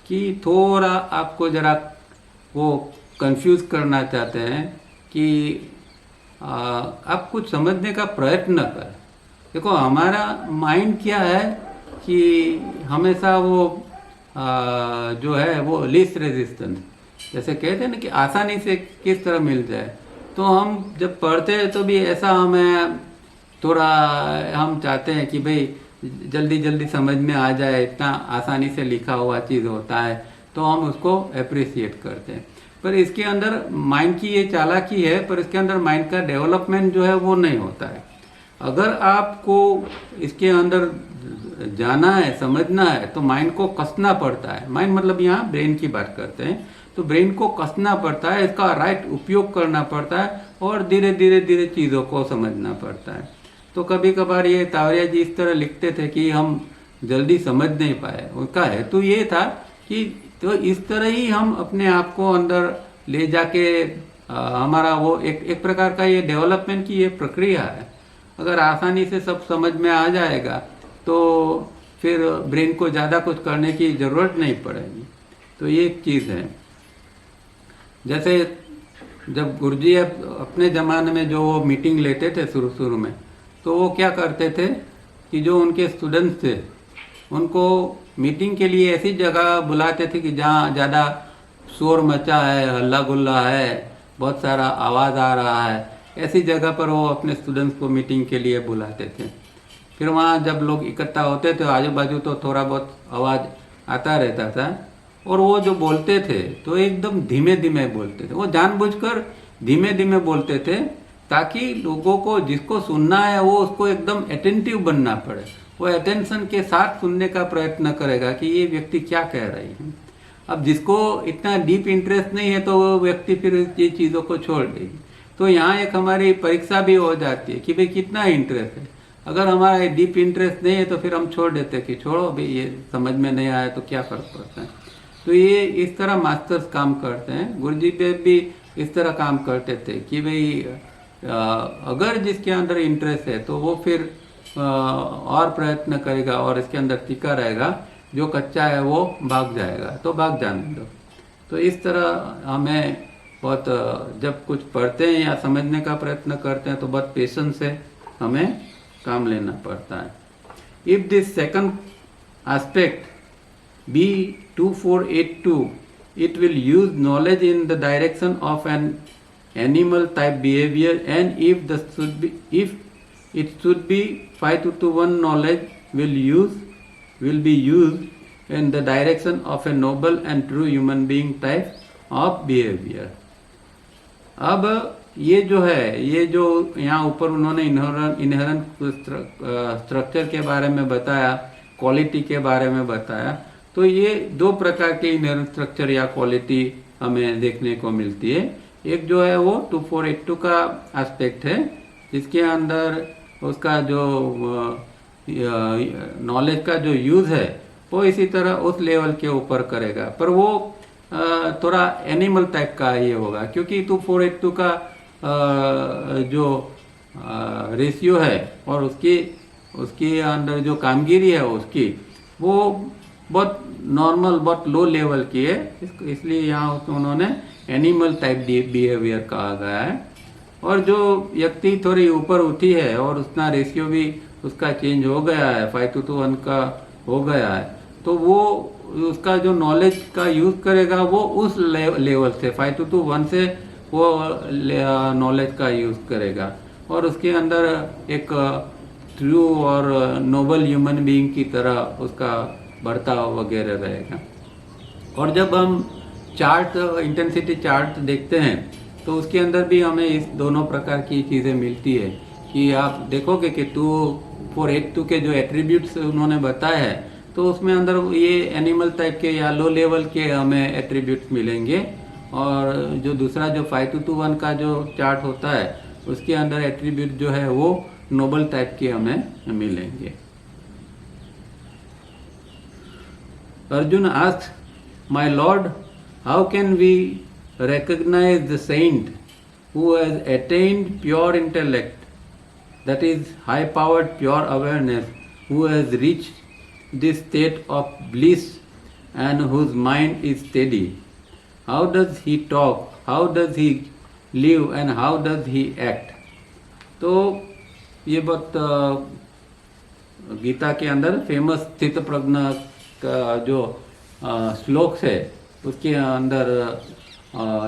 कि थोड़ा आपको जरा वो कंफ्यूज करना चाहते हैं कि आप कुछ समझने का प्रयत्न करें। देखो हमारा माइंड क्या है कि हमेशा वो जो है वो लीस्ट रेजिस्टेंस, जैसे कहते हैं ना कि आसानी से किस तरह मिल जाए। तो हम जब पढ़ते हैं तो भी ऐसा हमें थोड़ा हम चाहते हैं कि भाई जल्दी जल्दी समझ में आ जाए, इतना आसानी से लिखा हुआ चीज़ होता है तो हम उसको अप्रिसिएट करते हैं। पर इसके अंदर माइंड की ये चालाकी है, पर इसके अंदर माइंड का डेवलपमेंट जो है वो नहीं होता है। अगर आपको इसके अंदर जाना है, समझना है, तो माइंड को कसना पड़ता है। माइंड मतलब यहाँ ब्रेन की बात करते हैं, तो ब्रेन को कसना पड़ता है, इसका राइट उपयोग करना पड़ता है और धीरे धीरे धीरे चीज़ों को समझना पड़ता है। तो कभी कभार ये तावरिया जी इस तरह लिखते थे कि हम जल्दी समझ नहीं पाए। उनका हेतु ये था कि तो इस तरह ही हम अपने आप को अंदर ले जाके हमारा वो एक प्रकार का ये डेवलपमेंट की ये प्रक्रिया है। अगर आसानी से सब समझ में आ जाएगा तो फिर ब्रेन को ज़्यादा कुछ करने की ज़रूरत नहीं पड़ेगी। तो ये एक चीज़ है। जैसे जब गुरुजी अपने ज़माने में जो वो मीटिंग लेते थे शुरू में, तो वो क्या करते थे कि जो उनके स्टूडेंट्स थे उनको मीटिंग के लिए ऐसी जगह बुलाते थे कि जहाँ ज़्यादा शोर मचा है, हल्ला गुल्ला है, बहुत सारा आवाज़ आ रहा है, ऐसी जगह पर वो अपने स्टूडेंट्स को मीटिंग के लिए बुलाते थे। फिर वहाँ जब लोग इकट्ठा होते थे आजू बाजू तो थोड़ा बहुत आवाज़ आता रहता था और वो जो बोलते थे तो एकदम धीमे धीमे बोलते थे। वो जानबूझकर धीमे धीमे बोलते थे ताकि लोगों को जिसको सुनना है वो उसको एकदम अटेंटिव बनना पड़े। वो अटेंशन के साथ सुनने का प्रयत्न करेगा कि ये व्यक्ति क्या कह रही है। अब जिसको इतना डीप इंटरेस्ट नहीं है तो वो व्यक्ति फिर ये चीज़ों को छोड़ देगी। तो यहाँ एक हमारी परीक्षा भी हो जाती है कि भाई कितना इंटरेस्ट है। अगर हमारा डीप इंटरेस्ट नहीं है तो फिर हम छोड़ देते हैं कि छोड़ो भाई ये समझ में नहीं आया तो क्या फर्क पड़ता है। तो ये इस तरह मास्टर्स काम करते हैं। गुरुजी भी इस तरह काम करते थे कि भाई अगर जिसके अंदर इंटरेस्ट है तो वो फिर और प्रयत्न करेगा और इसके अंदर टिका रहेगा। जो कच्चा है वो भाग जाएगा तो भाग जाने दो। तो इस तरह हमें बहुत जब कुछ पढ़ते हैं या समझने का प्रयत्न करते हैं तो बहुत पेशेंस से हमें काम लेना पड़ता है। If this second aspect B2482 it will use knowledge in the direction of an animal type behavior, and if it should be 5:1 knowledge will be used in the direction of a noble and true human being type of behavior. अब ये जो है, ये जो यहाँ ऊपर उन्होंने inherent structure के बारे में बताया, क्वालिटी के बारे में बताया, तो ये दो प्रकार के इनहेरेंट स्ट्रक्चर या क्वालिटी हमें देखने को मिलती है। एक जो है वो 2482 का एस्पेक्ट है, जिसके अंदर उसका जो नॉलेज का जो यूज़ है वो इसी तरह उस लेवल के ऊपर करेगा, पर वो थोड़ा एनिमल टाइप का ये होगा, क्योंकि 2482 का जो रेशियो है और उसके अंदर जो कामगिरी है उसकी, वो बहुत नॉर्मल, बहुत लो लेवल की है, इसलिए यहाँ उन्होंने एनिमल टाइप बिहेवियर कहा गया है। और जो व्यक्ति थोड़ी ऊपर उठी है और उसका रेशियो भी उसका चेंज हो गया है, 5:1 का हो गया है, तो वो उसका जो नॉलेज का यूज़ करेगा वो उस लेवल से 5:1 से वो नॉलेज का यूज़ करेगा, और उसके अंदर एक ट्रू और नोबल ह्यूमन बीइंग की तरह उसका बर्ताव वगैरह रहेगा। और जब हम चार्ट, इंटेंसिटी चार्ट देखते हैं, तो उसके अंदर भी हमें इस दोनों प्रकार की चीज़ें मिलती है कि आप देखोगे कि 2482 के जो एट्रीब्यूट्स उन्होंने बताए हैं, तो उसमें अंदर ये एनिमल टाइप के या लो लेवल के हमें एट्रीब्यूट्स मिलेंगे, और जो दूसरा जो 5:1 का जो चार्ट होता है उसके अंदर एट्रीब्यूट जो है वो नोबल टाइप के हमें मिलेंगे। Arjun asked, my lord, how can we recognize the saint who has attained pure intellect, that is high powered pure awareness, who has reached this state of bliss and whose mind is steady? How does he talk, how does he live, and how does he act? तो ये बहुत गीता के अंदर famous स्थित प्रज्ञ का जो श्लोक है उसके अंदर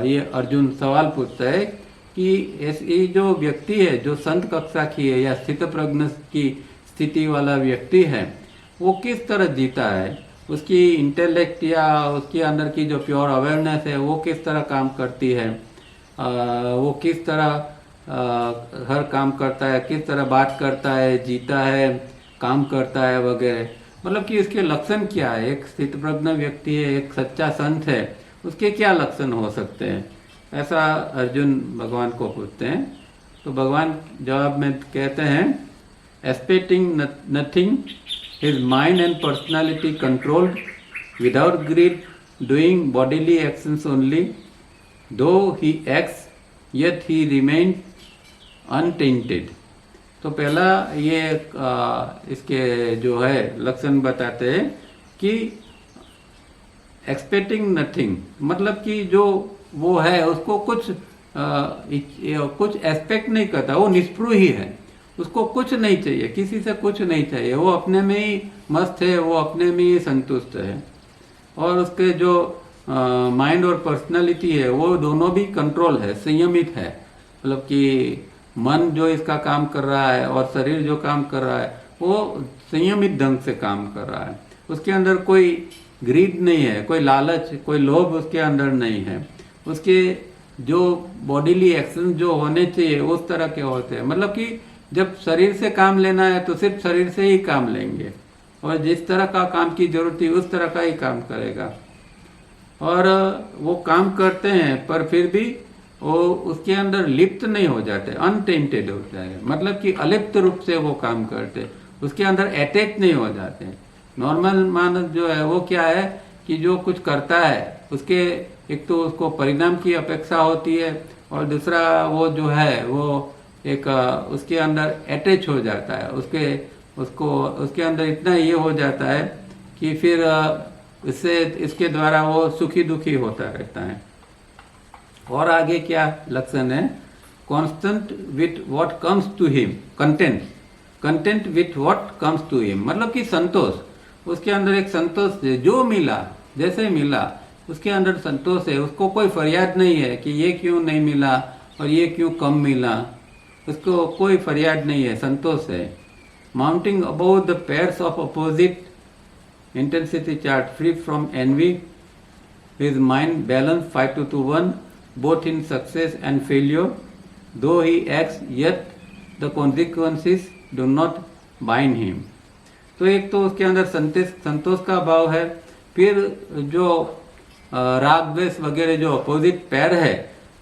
ये अर्जुन सवाल पूछता है कि ये जो व्यक्ति है, जो संत कक्षा की है या स्थित प्रज्ञ की स्थिति वाला व्यक्ति है, वो किस तरह जीता है, उसकी इंटेलेक्ट या उसके अंदर की जो प्योर अवेयरनेस है वो किस तरह काम करती है, वो किस तरह हर काम करता है, किस तरह बात करता है, जीता है, काम करता है वगैरह, मतलब कि इसके लक्षण क्या है। एक स्थित प्रज्ञ व्यक्ति है, एक सच्चा संत है, उसके क्या लक्षण हो सकते हैं, ऐसा अर्जुन भगवान को पूछते हैं। तो भगवान जवाब में कहते हैं, expecting nothing, his mind and personality controlled, without greed, doing bodily actions only, though he acts yet he remains untainted. तो पहला ये इसके जो है लक्षण बताते हैं कि एक्सपेक्टिंग नथिंग, मतलब कि जो वो है उसको कुछ एक्सपेक्ट नहीं करता, वो निष्प्रुह ही है, उसको कुछ नहीं चाहिए, किसी से कुछ नहीं चाहिए, वो अपने में ही मस्त है, वो अपने में ही संतुष्ट है। और उसके जो माइंड और पर्सनालिटी है वो दोनों भी कंट्रोल है, संयमित है, मतलब कि मन जो इसका काम कर रहा है और शरीर जो काम कर रहा है वो संयमित ढंग से काम कर रहा है। उसके अंदर कोई ग्रीड नहीं है, कोई लालच, कोई लोभ उसके अंदर नहीं है। उसके जो बॉडीली एक्शन जो होने चाहिए उस तरह के होते हैं, मतलब कि जब शरीर से काम लेना है तो सिर्फ शरीर से ही काम लेंगे, और जिस तरह का काम की जरूरत है उस तरह का ही काम करेगा। और वो काम करते हैं पर फिर भी वो उसके अंदर लिप्त नहीं हो जाते, अनटेंटेड होता है, मतलब कि अलिप्त रूप से वो काम करते, उसके अंदर अटैच नहीं हो जाते। नॉर्मल मानव जो है वो क्या है कि जो कुछ करता है उसके एक तो उसको परिणाम की अपेक्षा होती है, और दूसरा वो जो है वो एक उसके अंदर अटैच हो जाता है, उसके अंदर इतना ये हो जाता है कि फिर इसके द्वारा वो सुखी दुखी होता रहता है। और आगे क्या लक्षण है, constant with what comes to him, content with what comes to him, मतलब कि संतोष, उसके अंदर एक संतोष है, जो मिला जैसे मिला उसके अंदर संतोष है, उसको कोई फरियाद नहीं है कि ये क्यों नहीं मिला और ये क्यों कम मिला, उसको कोई फरियाद नहीं है, संतोष है। Mounting about the pairs of opposite intensity chart, free from envy, his mind balanced 5:1, both in success and failure. Though he acts, yet the consequences do not bind him. तो एक तो उसके अंदर संतोष का भाव है, फिर जो राग द्वेष वगैरह जो अपोजिट पैर है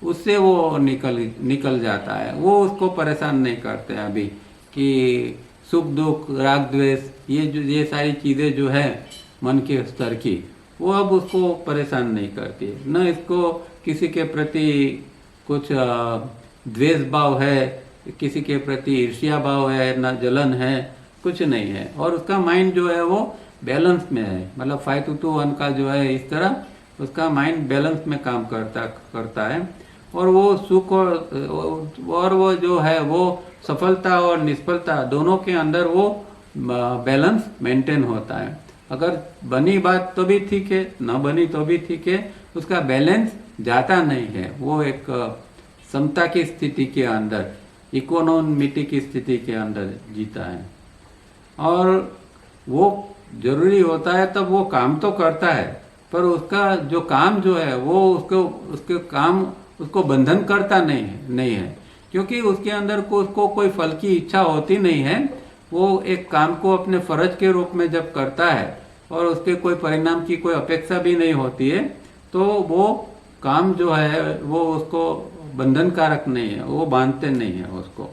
उससे वो निकल जाता है, वो उसको परेशान नहीं करते अभी कि सुख दुख राग द्वेष ये सारी चीज़ें जो है मन के स्तर की, वो अब उसको परेशान नहीं करती। न इसको किसी के प्रति कुछ द्वेष भाव है, किसी के प्रति ईर्ष्या भाव है, न जलन है, कुछ नहीं है। और उसका माइंड जो है वो बैलेंस में है, मतलब 5:1 का जो है इस तरह उसका माइंड बैलेंस में काम करता है। और वो सुख और वो जो है वो सफलता और निष्फलता दोनों के अंदर वो बैलेंस मेंटेन होता है। अगर बनी बात तो भी ठीक है, न बनी तो भी ठीक है, उसका बैलेंस जाता नहीं है, वो एक समता की स्थिति के अंदर, इकोनॉमिटी की स्थिति के अंदर जीता है। और वो जरूरी होता है तब वो काम तो करता है, पर उसका जो काम जो है वो उसको बंधन करता नहीं है, क्योंकि उसके अंदर उसको कोई फल की इच्छा होती नहीं है। वो एक काम को अपने फर्ज के रूप में जब करता है और उसके कोई परिणाम की कोई अपेक्षा भी नहीं होती है, तो वो काम जो है वो उसको बंधन कारक नहीं है, वो बांधते नहीं है उसको।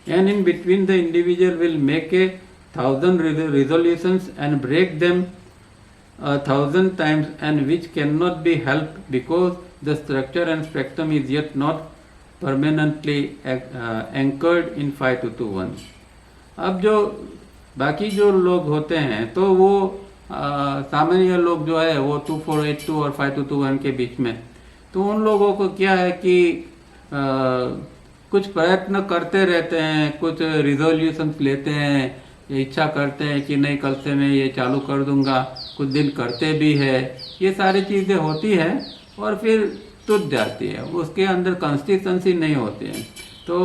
And in between the individual will make 1,000 resolutions and break them 1,000 times, and which cannot be helped because the structure and spectrum is yet not permanently anchored in 5:1. अब जो बाकी जो लोग होते हैं तो वो सामान्य लोग जो है वो 2482 और 5:1 के बीच में, तो उन लोगों को क्या है कि कुछ प्रयत्न करते रहते हैं, कुछ रिजोल्यूशंस लेते हैं, इच्छा करते हैं कि नहीं कल से मैं ये चालू कर दूंगा, कुछ दिन करते भी है, ये सारी चीज़ें होती है और फिर टूट जाती है, उसके अंदर कंसिस्टेंसी नहीं होती है। तो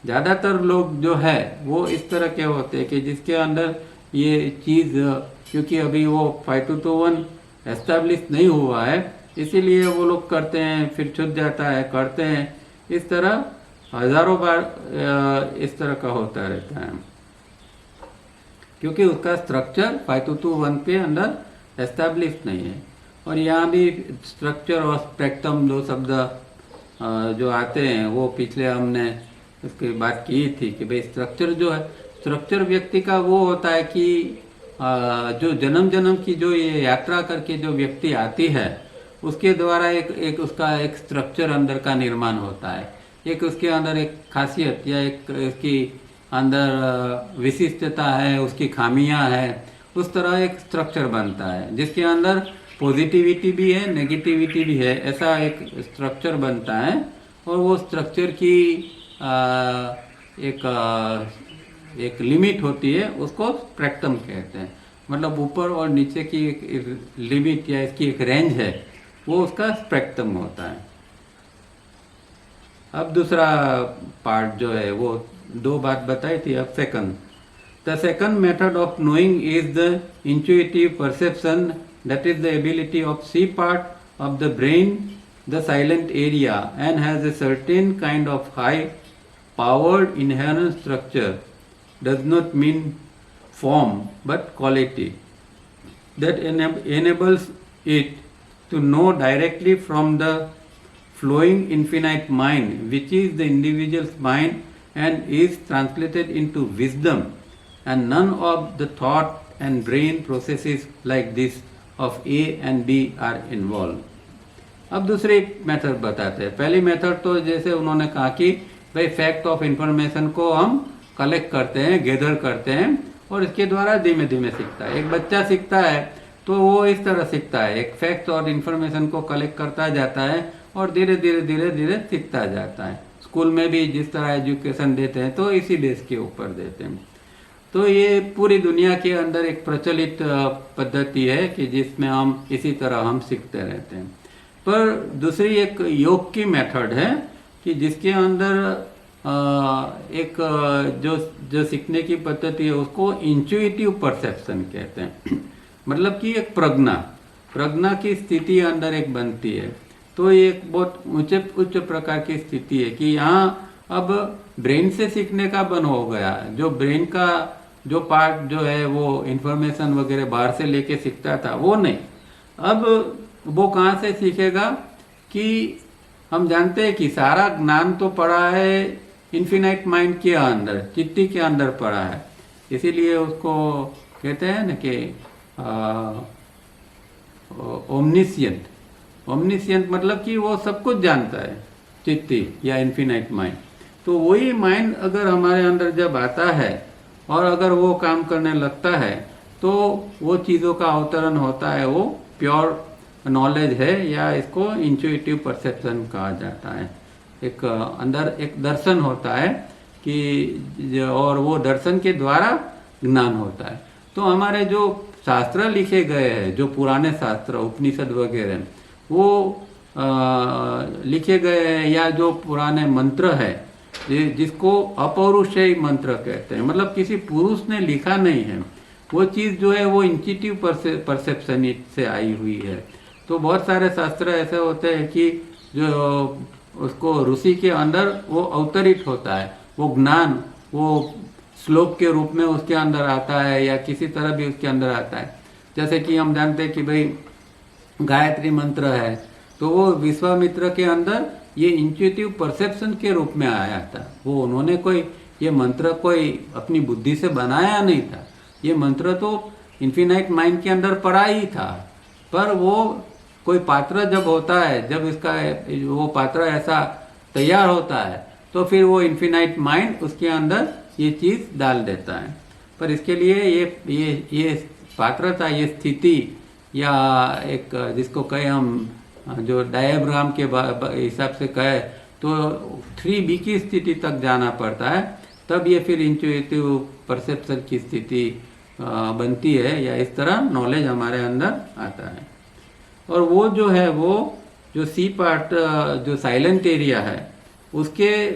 ज़्यादातर लोग जो है वो इस तरह के होते हैं कि जिसके अंदर ये चीज़, क्योंकि अभी वो 5:1 एस्टेब्लिश नहीं हुआ है, इसीलिए वो लोग करते हैं, फिर छूट जाता है, करते हैं, इस तरह हजारों बार इस तरह का होता रहता है, क्योंकि उसका स्ट्रक्चर 5:1 के अंदर एस्टेब्लिश नहीं है। और यहाँ भी स्ट्रक्चर और स्पेक्ट्रम दो शब्द जो आते हैं वो पिछले हमने उसकी बात की थी कि भाई स्ट्रक्चर जो है, स्ट्रक्चर व्यक्ति का वो होता है कि जो जन्म की जो ये यात्रा करके जो व्यक्ति आती है उसके द्वारा एक उसका एक स्ट्रक्चर अंदर का निर्माण होता है, एक उसके अंदर एक खासियत या एक उसकी अंदर विशिष्टता है, उसकी खामियां है, उस तरह एक स्ट्रक्चर बनता है जिसके अंदर पॉजिटिविटी भी है, नेगेटिविटी भी है, ऐसा एक स्ट्रक्चर बनता है। और वो स्ट्रक्चर की एक लिमिट होती है, उसको स्पेक्ट्रम कहते हैं, मतलब ऊपर और नीचे की एक लिमिट या इसकी एक रेंज है, वो उसका स्पेक्ट्रम होता है। अब दूसरा पार्ट जो है वो दो बात बताई थी, अब second, the second method of knowing is the intuitive perception, that is the ability of see part of the brain, the silent area, and has a certain kind of high powered inherent structure, does not mean form but quality, that enables it to know directly from the flowing infinite mind, which is the individual's mind, and is translated into wisdom, and none of the thought and brain processes like this of A and B are involved. अब दूसरी method बताते हैं। पहली method तो जैसे उन्होंने कहा कि भाई फैक्ट ऑफ इंफॉर्मेशन को हम कलेक्ट करते हैं, गैदर करते हैं और इसके द्वारा धीमे धीमे सीखता है। एक बच्चा सीखता है तो वो इस तरह सीखता है, एक फैक्ट और इंफॉर्मेशन को कलेक्ट करता जाता है और धीरे धीरे सीखता जाता है। स्कूल में भी जिस तरह एजुकेशन देते हैं तो इसी बेस के ऊपर देते हैं। तो ये पूरी दुनिया के अंदर एक प्रचलित पद्धति है कि जिसमें हम इसी तरह हम सीखते रहते हैं। पर दूसरी एक योग की मेथड है कि जिसके अंदर एक जो जो सीखने की पद्धति है उसको इंट्यूटिव परसेप्शन कहते हैं। मतलब कि एक प्रज्ञा की स्थिति अंदर एक बनती है। तो ये एक बहुत उच्च प्रकार की स्थिति है कि यहाँ अब ब्रेन से सीखने का बन हो गया। जो ब्रेन का जो पार्ट जो है वो इंफॉर्मेशन वगैरह बाहर से लेके सीखता था वो नहीं, अब वो कहाँ से सीखेगा कि हम जानते हैं कि सारा ज्ञान तो पड़ा है इन्फिनाइट माइंड के अंदर, चित्ती के अंदर पड़ा है। इसीलिए उसको कहते हैं ना कि ओमनिशियंट मतलब कि वो सब कुछ जानता है, चित्ती या इन्फिनाइट माइंड। तो वही माइंड अगर हमारे अंदर जब आता है और अगर वो काम करने लगता है तो वो चीज़ों का अवतरण होता है, वो प्योर नॉलेज है या इसको इंट्यूटिव परसेप्शन कहा जाता है। एक अंदर एक दर्शन होता है कि और वो दर्शन के द्वारा ज्ञान होता है। तो हमारे जो शास्त्र लिखे गए हैं, जो पुराने शास्त्र उपनिषद वगैरह वो लिखे गए हैं, या जो पुराने मंत्र है जिसको अपौरुषेय मंत्र कहते हैं, मतलब किसी पुरुष ने लिखा नहीं है, वो चीज़ जो है वो इंट्यूटिव परसेप्शन से आई हुई है। तो बहुत सारे शास्त्र ऐसे होते हैं कि जो उसको ऋषि के अंदर वो अवतरित होता है, वो ज्ञान वो श्लोक के रूप में उसके अंदर आता है या किसी तरह भी उसके अंदर आता है। जैसे कि हम जानते हैं कि भाई गायत्री मंत्र है, तो वो विश्वामित्र के अंदर ये इंट्यूटिव परसेप्शन के रूप में आया था। वो उन्होंने कोई ये मंत्र कोई अपनी बुद्धि से बनाया नहीं था, ये मंत्र तो इन्फिनाइट माइंड के अंदर पड़ा ही था। पर वो कोई पात्र जब होता है, जब इसका वो पात्र ऐसा तैयार होता है तो फिर वो इन्फिनाइट माइंड उसके अंदर ये चीज़ डाल देता है। पर इसके लिए ये पात्रता, ये स्थिति या एक जिसको कहे हम जो डायग्राम के हिसाब से कहे तो 3B की स्थिति तक जाना पड़ता है, तब ये फिर इंट्यूटिव परसेप्शन की स्थिति बनती है, या इस तरह नॉलेज हमारे अंदर आता है। और वो जो है वो जो सी पार्ट जो साइलेंट एरिया है उसके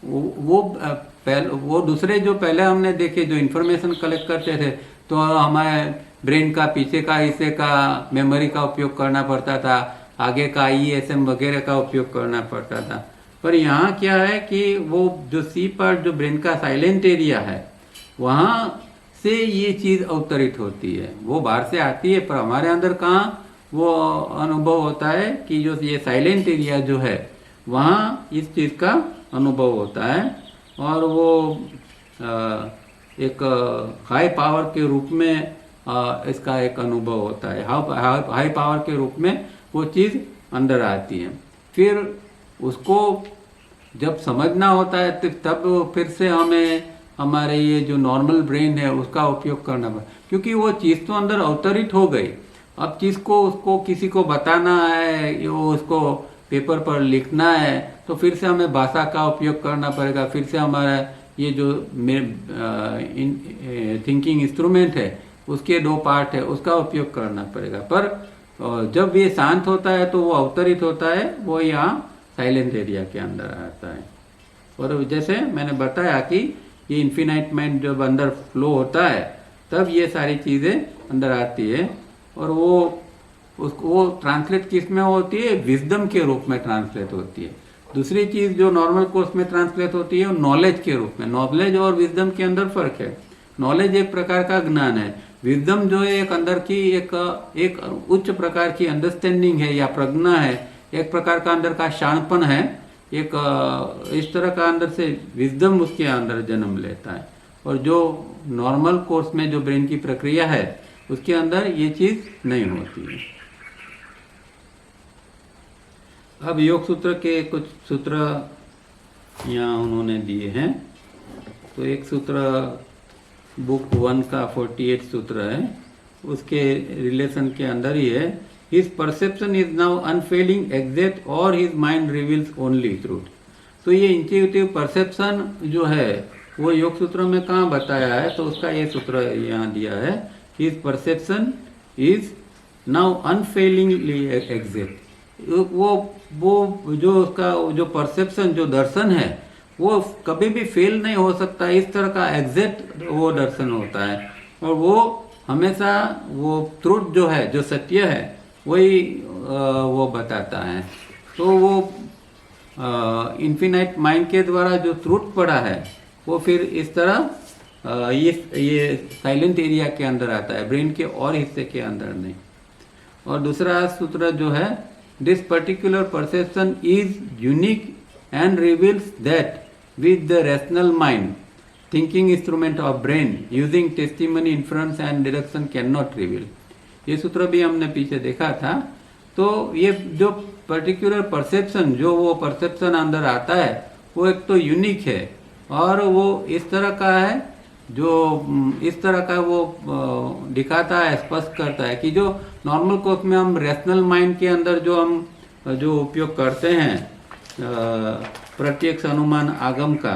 वो दूसरे जो पहले हमने देखे जो इन्फॉर्मेशन कलेक्ट करते थे, तो हमारे ब्रेन का पीछे का हिस्से का मेमोरी का उपयोग करना पड़ता था, आगे का IESM वगैरह का उपयोग करना पड़ता था। पर यहाँ क्या है कि वो जो सी पार्ट जो ब्रेन का साइलेंट एरिया है वहाँ से ये चीज़ अवतरित होती है, वो बाहर से आती है, पर हमारे अंदर कहाँ वो अनुभव होता है कि जो ये साइलेंट एरिया जो है वहाँ इस चीज़ का अनुभव होता है। और वो एक हाई पावर के रूप में इसका एक अनुभव होता है, हाई पावर के रूप में वो चीज़ अंदर आती है। फिर उसको जब समझना होता है तब फिर से हमें हमारे ये जो नॉर्मल ब्रेन है उसका उपयोग करना पड़ता, क्योंकि वो चीज़ तो अंदर अवतरित हो गई। अब चीज़ को उसको किसी को बताना है, वो उसको पेपर पर लिखना है, तो फिर से हमें भाषा का उपयोग करना पड़ेगा, फिर से हमारा ये जो थिंकिंग इंस्ट्रूमेंट है उसके 2 पार्ट है उसका उपयोग करना पड़ेगा। पर जब ये शांत होता है तो वो अवतरित होता है, वो यहाँ साइलेंट एरिया के अंदर आता है। और जैसे मैंने बताया कि ये इन्फिनाइट माइंड जब अंदर फ्लो होता है तब ये सारी चीज़ें अंदर आती है, और वो ट्रांसलेट किस में होती है, विजडम के रूप में ट्रांसलेट होती है। दूसरी चीज़ जो नॉर्मल कोर्स में ट्रांसलेट होती है वो नॉलेज के रूप में। नॉलेज और विजडम के अंदर फर्क है। नॉलेज एक प्रकार का ज्ञान है, विजडम जो है एक अंदर की एक उच्च प्रकार की अंडरस्टैंडिंग है या प्रज्ञा है, एक प्रकार का अंदर का शाणपन है, एक इस तरह का अंदर से विजडम उसके अंदर जन्म लेता है। और जो नॉर्मल कोर्स में जो ब्रेन की प्रक्रिया है उसके अंदर ये चीज़ नहीं होती है। अब योग सूत्र के कुछ सूत्र यहाँ उन्होंने दिए हैं। तो एक सूत्र बुक 1 का 48 सूत्र है, उसके रिलेशन के अंदर ही है, his perception is now unfailing exact और his mind reveals only truth. तो ये इंट्यूटिव परसेप्शन जो है वो योग सूत्र में कहाँ बताया है, तो उसका ये सूत्र यहाँ दिया है, his perception is now unfailingly exact. वो जो उसका जो परसेप्शन, जो दर्शन है, वो कभी भी फेल नहीं हो सकता। इस तरह का एग्जैक्ट वो दर्शन होता है, और वो हमेशा वो ट्रुथ जो है, जो सत्य है, वही वो बताता है। तो वो इन्फिनाइट माइंड के द्वारा जो ट्रुथ पड़ा है, वो फिर इस तरह ये साइलेंट एरिया के अंदर आता है, ब्रेन के और हिस्से के अंदर नहीं। और दूसरा सूत्र जो है, this particular perception is unique and reveals that with the rational mind thinking instrument of brain using testimony inference and deduction can not reveal. ये सूत्र भी हमने पीछे देखा था। तो ये जो पर्टिकुलर परसेप्शन, जो वो परसेप्शन अंदर आता है, वो एक तो यूनिक है, और वो इस तरह का है, जो इस तरह का वो दिखाता है, स्पष्ट करता है कि जो नॉर्मल कोर्स में हम रैशनल माइंड के अंदर जो उपयोग करते हैं प्रत्यक्ष अनुमान आगम का,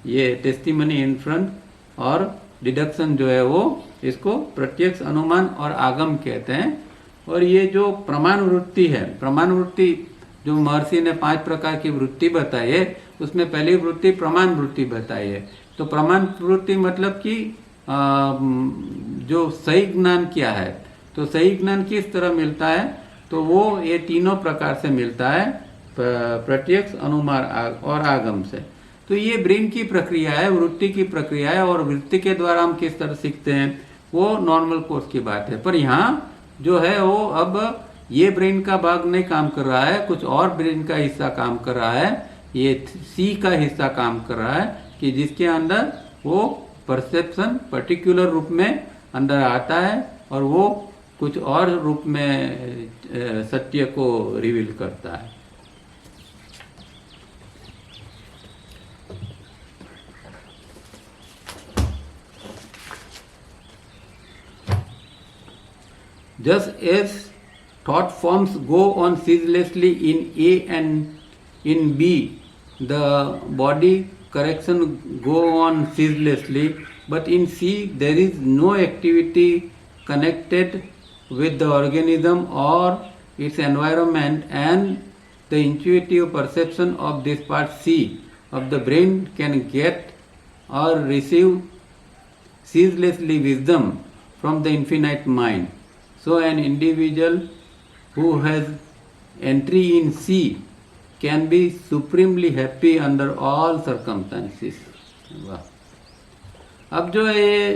ये टेस्टिमनी इन्फ्रेंस और डिडक्शन जो है, वो इसको प्रत्यक्ष अनुमान और आगम कहते हैं। और ये जो प्रमाण वृत्ति है, प्रमाण वृत्ति जो महर्षि ने 5 प्रकार की वृत्ति बताई है, उसमें पहली वृत्ति प्रमाण वृत्ति बताई है। तो प्रमाण वृत्ति मतलब कि जो सही ज्ञान क्या है, तो सही ज्ञान किस तरह मिलता है, तो वो ये तीनों प्रकार से मिलता है, प्रत्यक्ष, अनुमान और आगम से। तो ये ब्रेन की प्रक्रिया है, वृत्ति की प्रक्रिया है, और वृत्ति के द्वारा हम किस तरह सीखते हैं, वो नॉर्मल कोर्स की बात है। पर यहाँ जो है वो अब ये ब्रेन का भाग नहीं काम कर रहा है, कुछ और ब्रेन का हिस्सा काम कर रहा है, ये सी का हिस्सा काम कर रहा है, कि जिसके अंदर वो परसेप्शन पर्टिकुलर रूप में अंदर आता है, और वो कुछ और रूप में सत्य को रिवील करता है। Just as thought forms go on ceaselessly in A and in B, the body correction go on ceaselessly, but in C there is no activity connected with the organism or its environment, and the intuitive perception of this part C of the brain can get or receive ceaselessly wisdom from the infinite mind. So an individual who has entry in C can be supremely happy under all circumstances. वाह। अब जो ये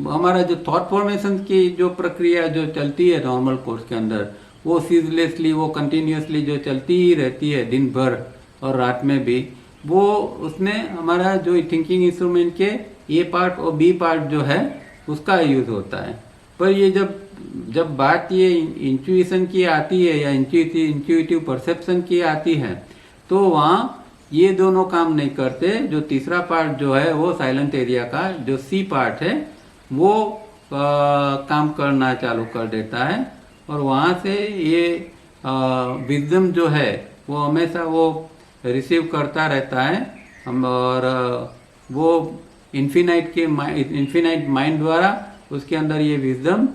हमारा जो thought formation की जो प्रक्रिया जो चलती है नॉर्मल कोर्स के अंदर, वो सीजलेसली, वो कंटिन्यूसली जो चलती ही रहती है दिन भर और रात में भी, वो उसमें हमारा जो थिंकिंग इंस्ट्रूमेंट के ए पार्ट और बी पार्ट जो है, उसका यूज होता है। पर ये जब बात ये इंट्यूशन की आती है, या इंट्यूटिव परसेप्शन की आती है, तो वहाँ ये दोनों काम नहीं करते। जो तीसरा पार्ट जो है, वो साइलेंट एरिया का जो सी पार्ट है, वो काम करना चालू कर देता है, और वहाँ से ये विजडम जो है, वो हमेशा वो रिसीव करता रहता है। और वो इन्फिनाइट माइंड द्वारा उसके अंदर ये विजडम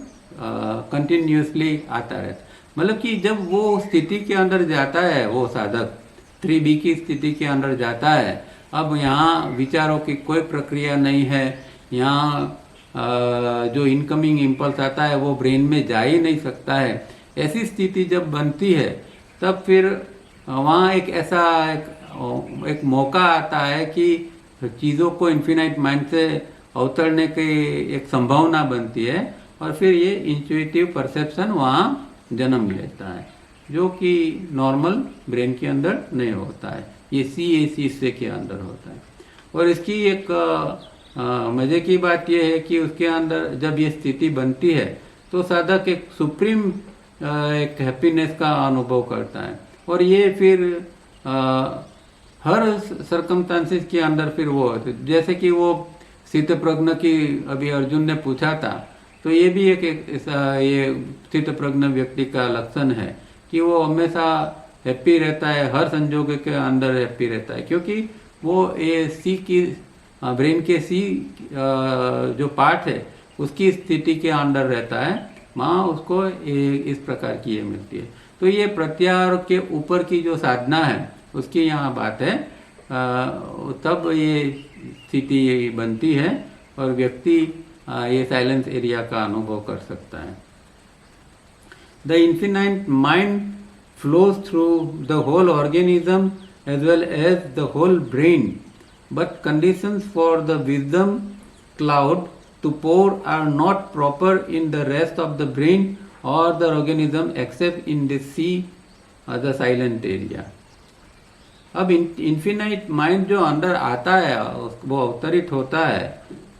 कंटिन्यूसली आता रहता। मतलब कि जब वो स्थिति के अंदर जाता है, वो साधक 3B की स्थिति के अंदर जाता है, अब यहाँ विचारों की कोई प्रक्रिया नहीं है, यहाँ जो इनकमिंग इम्पल्स आता है वो ब्रेन में जा ही नहीं सकता है। ऐसी स्थिति जब बनती है, तब फिर वहाँ एक ऐसा एक मौका आता है कि चीज़ों को इन्फिनाइट माइंड से अवतरने की एक संभावना बनती है, और फिर ये इंट्यूटिव परसेप्शन वहाँ जन्म लेता है, जो कि नॉर्मल ब्रेन के अंदर नहीं होता है, ये CAC हिस्से के अंदर होता है। और इसकी एक मज़े की बात यह है कि उसके अंदर जब ये स्थिति बनती है, तो साधक एक सुप्रीम एक हैप्पीनेस का अनुभव करता है, और ये फिर हर सर्कमस्टांसेस के अंदर फिर वो, जैसे कि वो स्थित प्रज्ञ की अभी अर्जुन ने पूछा था, तो ये भी एक ये स्थित प्रज्ञ व्यक्ति का लक्षण है कि वो हमेशा हैप्पी रहता है, हर संजोग के अंदर हैप्पी रहता है, क्योंकि वो ये सी की ब्रेन के सी जो पार्ट है, उसकी स्थिति के अंदर रहता है, वहाँ उसको इस प्रकार की ये मिलती है। तो ये प्रत्याहार के ऊपर की जो साधना है उसकी यहाँ बात है। तब ये स्थिति बनती है और व्यक्ति ये साइलेंस एरिया का अनुभव कर सकता है। The infinite mind flows through the whole organism as well as the whole brain, but conditions for the wisdom cloud to pour are not proper in the rest of the brain or the organism except in the sea or the silent area. अब infinite mind जो अंदर आता है वो अवतरित होता है,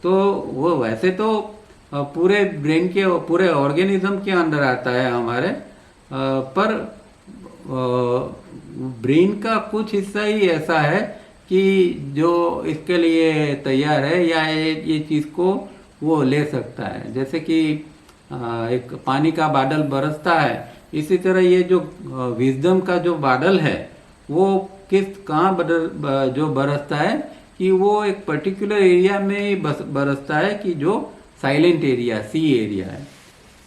तो वो वैसे तो पूरे ब्रेन के पूरे ऑर्गेनिज्म के अंदर आता है हमारे, पर ब्रेन का कुछ हिस्सा ही ऐसा है कि जो इसके लिए तैयार है या ये चीज़ को वो ले सकता है। जैसे कि एक पानी का बादल बरसता है, इसी तरह ये जो विजडम का जो बादल है वो कहाँ जो बरसता है कि वो एक पर्टिकुलर एरिया में ही बरसता है कि जो साइलेंट एरिया सी एरिया है।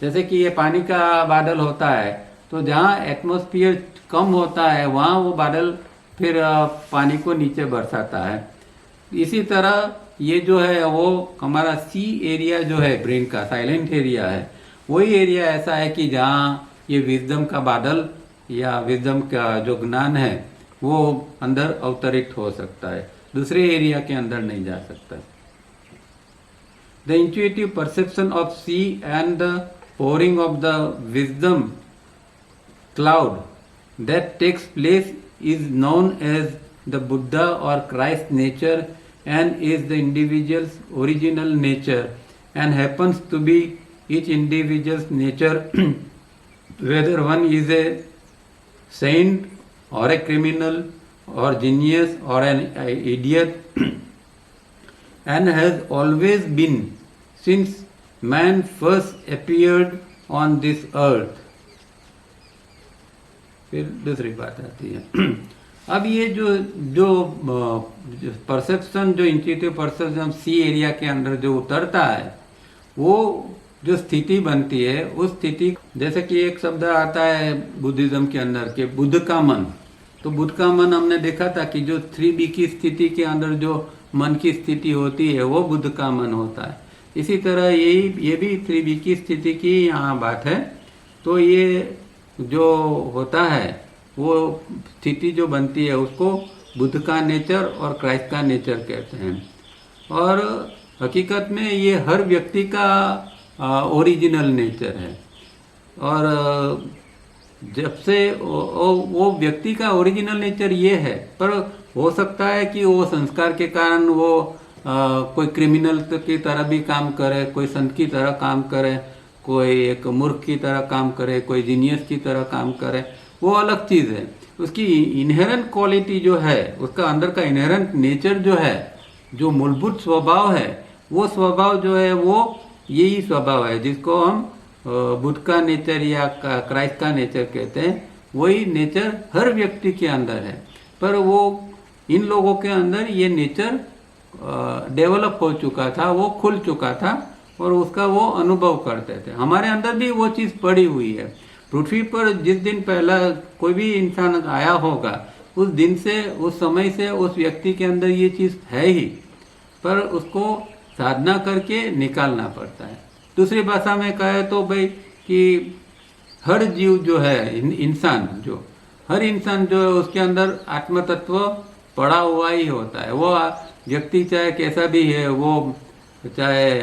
जैसे कि ये पानी का बादल होता है तो जहाँ एटमॉस्फेयर कम होता है वहाँ वो बादल फिर पानी को नीचे बरसाता है। इसी तरह ये जो है वो हमारा सी एरिया जो है ब्रेन का साइलेंट एरिया है, वही एरिया ऐसा है कि जहाँ ये विजडम का बादल या विजडम का जो ज्ञान है वो अंदर अवतरित हो सकता है, दूसरे एरिया के अंदर नहीं जा सकता। The intuitive perception of see and the pouring of the wisdom cloud that takes place is known as the Buddha or Christ nature and is the individual's original nature and happens to be each individual's nature whether one is a saint or a criminal or genius or an idiot and has always been since man first appeared on this earth। फिर दूसरी बात आती है। अब ये जो perception जो intuitive perception सी area के अंदर जो उतरता है वो जो स्थिति बनती है उस स्थिति, जैसे कि एक शब्द आता है बुद्धिज्म के अंदर के बुद्ध का मन, तो बुद्ध का मन हमने देखा था कि जो 3B की स्थिति के अंदर जो मन की स्थिति होती है वो बुद्ध का मन होता है। इसी तरह ये भी 3B की स्थिति की यहाँ बात है। तो ये जो होता है वो स्थिति जो बनती है उसको बुद्ध का नेचर और क्राइस्ट का नेचर कहते हैं। और हकीकत में ये हर व्यक्ति का ओरिजिनल नेचर है। और जब से वो व्यक्ति का ओरिजिनल नेचर ये है, पर हो सकता है कि वो संस्कार के कारण वो कोई क्रिमिनल की तरह भी काम करे, कोई संत की तरह काम करे, कोई एक मूर्ख की तरह काम करे, कोई जीनियस की तरह काम करे, वो अलग चीज़ है। उसकी इनहेरेंट क्वालिटी जो है, उसका अंदर का इनहेरेंट नेचर जो है, जो मूलभूत स्वभाव है, वो स्वभाव जो है वो यही स्वभाव है जिसको हम बुद्ध का नेचर या क्राइस्ट का नेचर कहते हैं। वही नेचर हर व्यक्ति के अंदर है, पर वो इन लोगों के अंदर ये नेचर डेवलप हो चुका था, वो खुल चुका था और उसका वो अनुभव करते थे। हमारे अंदर भी वो चीज़ पड़ी हुई है। पृथ्वी पर जिस दिन पहला कोई भी इंसान आया होगा उस दिन से, उस समय से उस व्यक्ति के अंदर ये चीज़ है ही, पर उसको साधना करके निकालना पड़ता है। दूसरी भाषा में कहे तो भाई कि हर जीव जो है, इंसान जो हर इंसान जो है उसके अंदर आत्म तत्व पड़ा हुआ ही होता है। वो व्यक्ति चाहे कैसा भी है, वो चाहे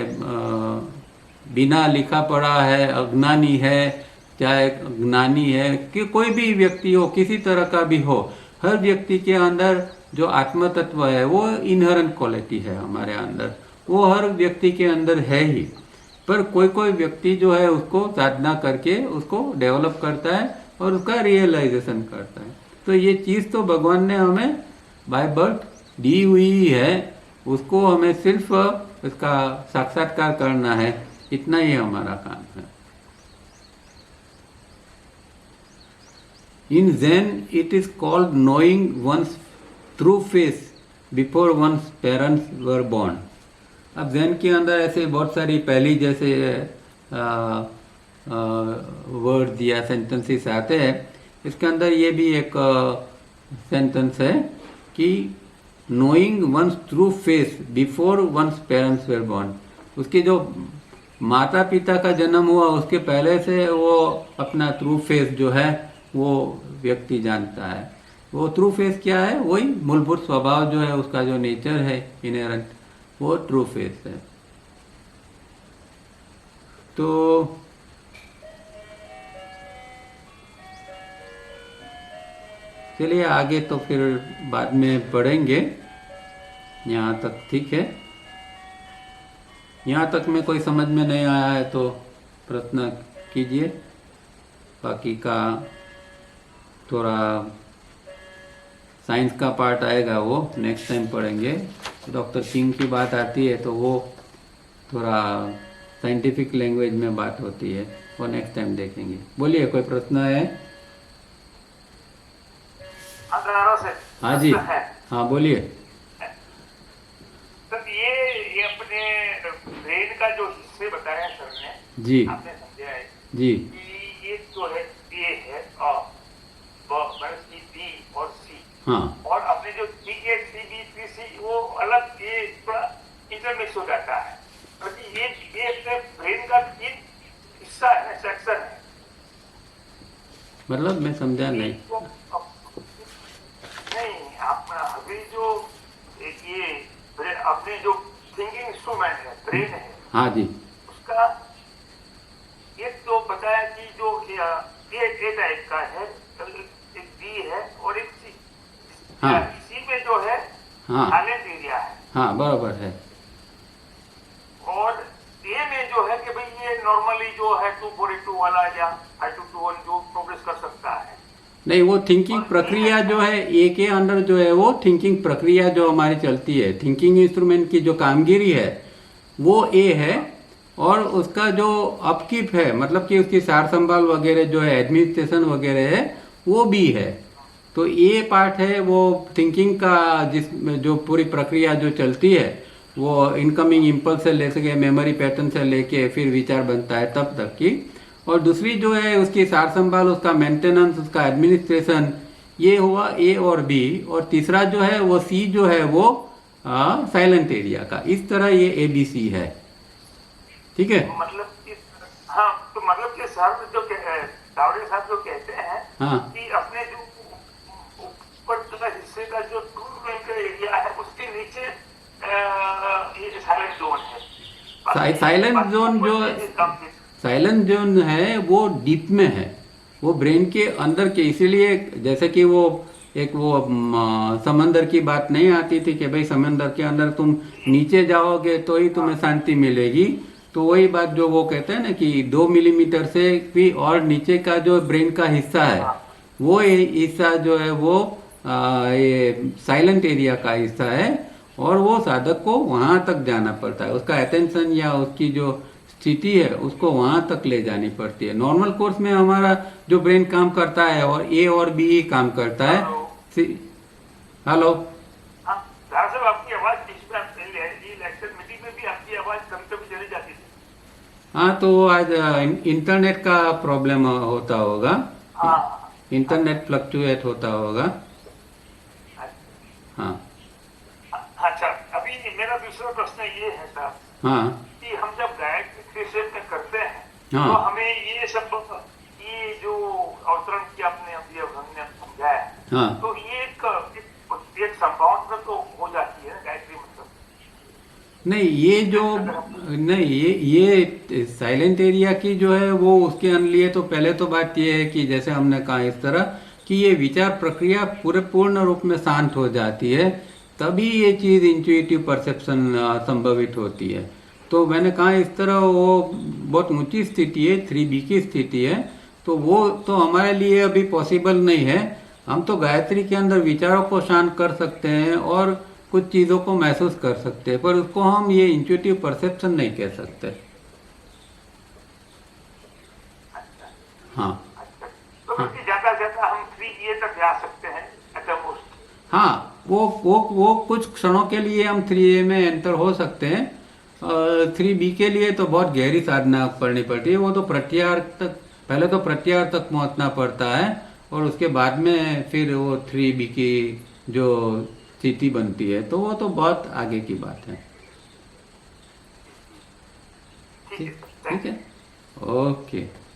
बिना लिखा पढ़ा है, अज्ञानी है, चाहे ज्ञानी है, कि कोई भी व्यक्ति हो, किसी तरह का भी हो, हर व्यक्ति के अंदर जो आत्म तत्व है वो इनहेरेंट क्वालिटी है हमारे अंदर, वो हर व्यक्ति के अंदर है ही। पर कोई व्यक्ति जो है उसको साधना करके उसको डेवलप करता है और उसका रियलाइजेशन करता है। तो ये चीज़ तो भगवान ने हमें बाय बर्थ दी हुई है, उसको हमें सिर्फ इसका साक्षात्कार करना है, इतना ही हमारा काम है। In Zen, it is called knowing one's true face before one's parents were born. अब जैन के अंदर ऐसे बहुत सारी पहली जैसे वर्ड या सेंटेंसेस आते हैं इसके अंदर ये भी एक सेंटेंस है कि knowing one's true face before one's parents were born. उसकी जो माता पिता का जन्म हुआ उसके पहले से वो अपना ट्रू फेस जो है वो व्यक्ति जानता है। वो ट्रू फेस क्या है? वही मूलभूत स्वभाव जो है उसका जो नेचर है इनहेरेंट, वो ट्रू फेस है। तो चलिए आगे तो फिर बाद में पढ़ेंगे। यहाँ तक ठीक है? यहाँ तक में कोई समझ में नहीं आया है तो प्रश्न कीजिए। बाकी का थोड़ा साइंस का पार्ट आएगा वो नेक्स्ट टाइम पढ़ेंगे। डॉक्टर किंग की बात आती है तो वो थोड़ा साइंटिफिक लैंग्वेज में बात होती है, वो नेक्स्ट टाइम देखेंगे। बोलिए, कोई प्रश्न है? हाँ जी, हाँ बोलिए। सर ये अपने ब्रेन का जो हिस्से बताया सर ने, जी आपने समझा है जी कि ये जो है ए है बी और सी, हाँ और अपने जो D A C B P C वो अलग ये थोड़ा इंटरमिक्स हो जाता है। ये अपने ब्रेन का तीन हिस्सा है, सेक्शन है। मतलब मैं समझा नहीं। नहीं, आप अभी जो ये अपने जो थिंकिंग इंस्ट्रूमेंट है, ब्रेन है, हाँ जी, उसका एक तो बताया कि जो ए टाइप का है, एक बी है और एक सी। हाँ सी में जो है हाँ साइलेंट एरिया है, हाँ बराबर है। और ए में जो है कि भाई ये नॉर्मली जो है 242 वाला या 5221 जो प्रोग्रेस कर सकता है। नहीं, वो थिंकिंग प्रक्रिया जो है ए के अंदर जो है वो थिंकिंग प्रक्रिया जो हमारी चलती है, थिंकिंग इंस्ट्रूमेंट की जो कामगिरी है वो ए है, और उसका जो अपकीप है मतलब कि उसकी सार संभाल वगैरह जो है एडमिनिस्ट्रेशन वगैरह है वो बी है। तो ए पार्ट है वो थिंकिंग का, जिसमें जो पूरी प्रक्रिया जो चलती है वो इनकमिंग इम्पल्स से लेके मेमोरी पैटर्न से लेके फिर विचार बनता है तब तक की। और दूसरी जो है उसकी सार संभाल, उसका मेंटेनेंस, उसका एडमिनिस्ट्रेशन, ये हुआ ए और बी। और तीसरा जो है वो सी जो है वो साइलेंट एरिया का। इस तरह ये ABC है, ठीक है? मतलब कि हाँ, तो मतलब कि सर जो तावड़े साहब जो कहते हैं हाँ कि अपने जो ऊपर का हिस्से का जो टूल का एरिया है उसके नीचे ये साइलेंट जोन है। साइलेंट जोन जो साइलेंट जोन है वो डीप में है, वो ब्रेन के अंदर के। इसीलिए जैसे कि वो एक वो समंदर की बात नहीं आती थी कि भाई समंदर के अंदर तुम नीचे जाओगे तो ही तुम्हें शांति मिलेगी। तो वही बात जो वो कहते हैं ना कि 2 मिलीमीटर से भी और नीचे का जो ब्रेन का हिस्सा है वो हिस्सा जो है वो ये साइलेंट एरिया का हिस्सा है, और वो साधक को वहां तक जाना पड़ता है। उसका अटेंशन या उसकी जो स्थिति है उसको वहां तक ले जानी पड़ती है। नॉर्मल कोर्स में हमारा जो ब्रेन काम करता है और ए और बी ही काम करता है। हेलो, साहब आपकी आवाज लेक्चर मीटिंग में भी आपकी आवाज कभी कभी चली जाती थी। हाँ, तो आज इंटरनेट का प्रॉब्लम होता होगा, इंटरनेट फ्लक्चुएट होता होगा। हाँ अच्छा, अभी मेरा दूसरा प्रश्न ये है साहब, हाँ कि हम जब गायत्री थ्री में करते हैं हाँ तो हमें ये सब ये जो अवतरण की आपने अभी हमने समझाया, हाँ तो ये एक संभावना तो हो जाती है गायत्री मतलब। नहीं, ये जो नहीं ये साइलेंट एरिया की जो है वो उसके लिए तो पहले तो बात ये है कि जैसे हमने कहा इस तरह कि ये विचार प्रक्रिया पूरे पूर्ण रूप में शांत हो जाती है, तभी ये चीज़ इंट्यूटिव परसेप्शन संभवित होती है। तो मैंने कहा इस तरह वो बहुत ऊंची स्थिति है, 3B की स्थिति है, तो वो तो हमारे लिए अभी पॉसिबल नहीं है। हम तो गायत्री के अंदर विचारों को शांत कर सकते हैं और कुछ चीज़ों को महसूस कर सकते हैं, पर उसको हम ये इंट्यूटिव परसेप्शन नहीं कह सकते। हाँ तो ज्यादा हम 3A तक जा सकते हैं एटमोस्ट। हाँ, वो कुछ क्षणों के लिए हम 3A में एंटर हो सकते हैं। 3B के लिए तो बहुत गहरी साधना करनी पड़ती है। वो तो प्रत्याहार तक, पहले तो प्रत्याहार तक पहुंचना पड़ता है और उसके बाद में फिर वो 3B की जो स्थिति बनती है, तो वो तो बहुत आगे की बात है। ठीक है, ठीक है, ओके।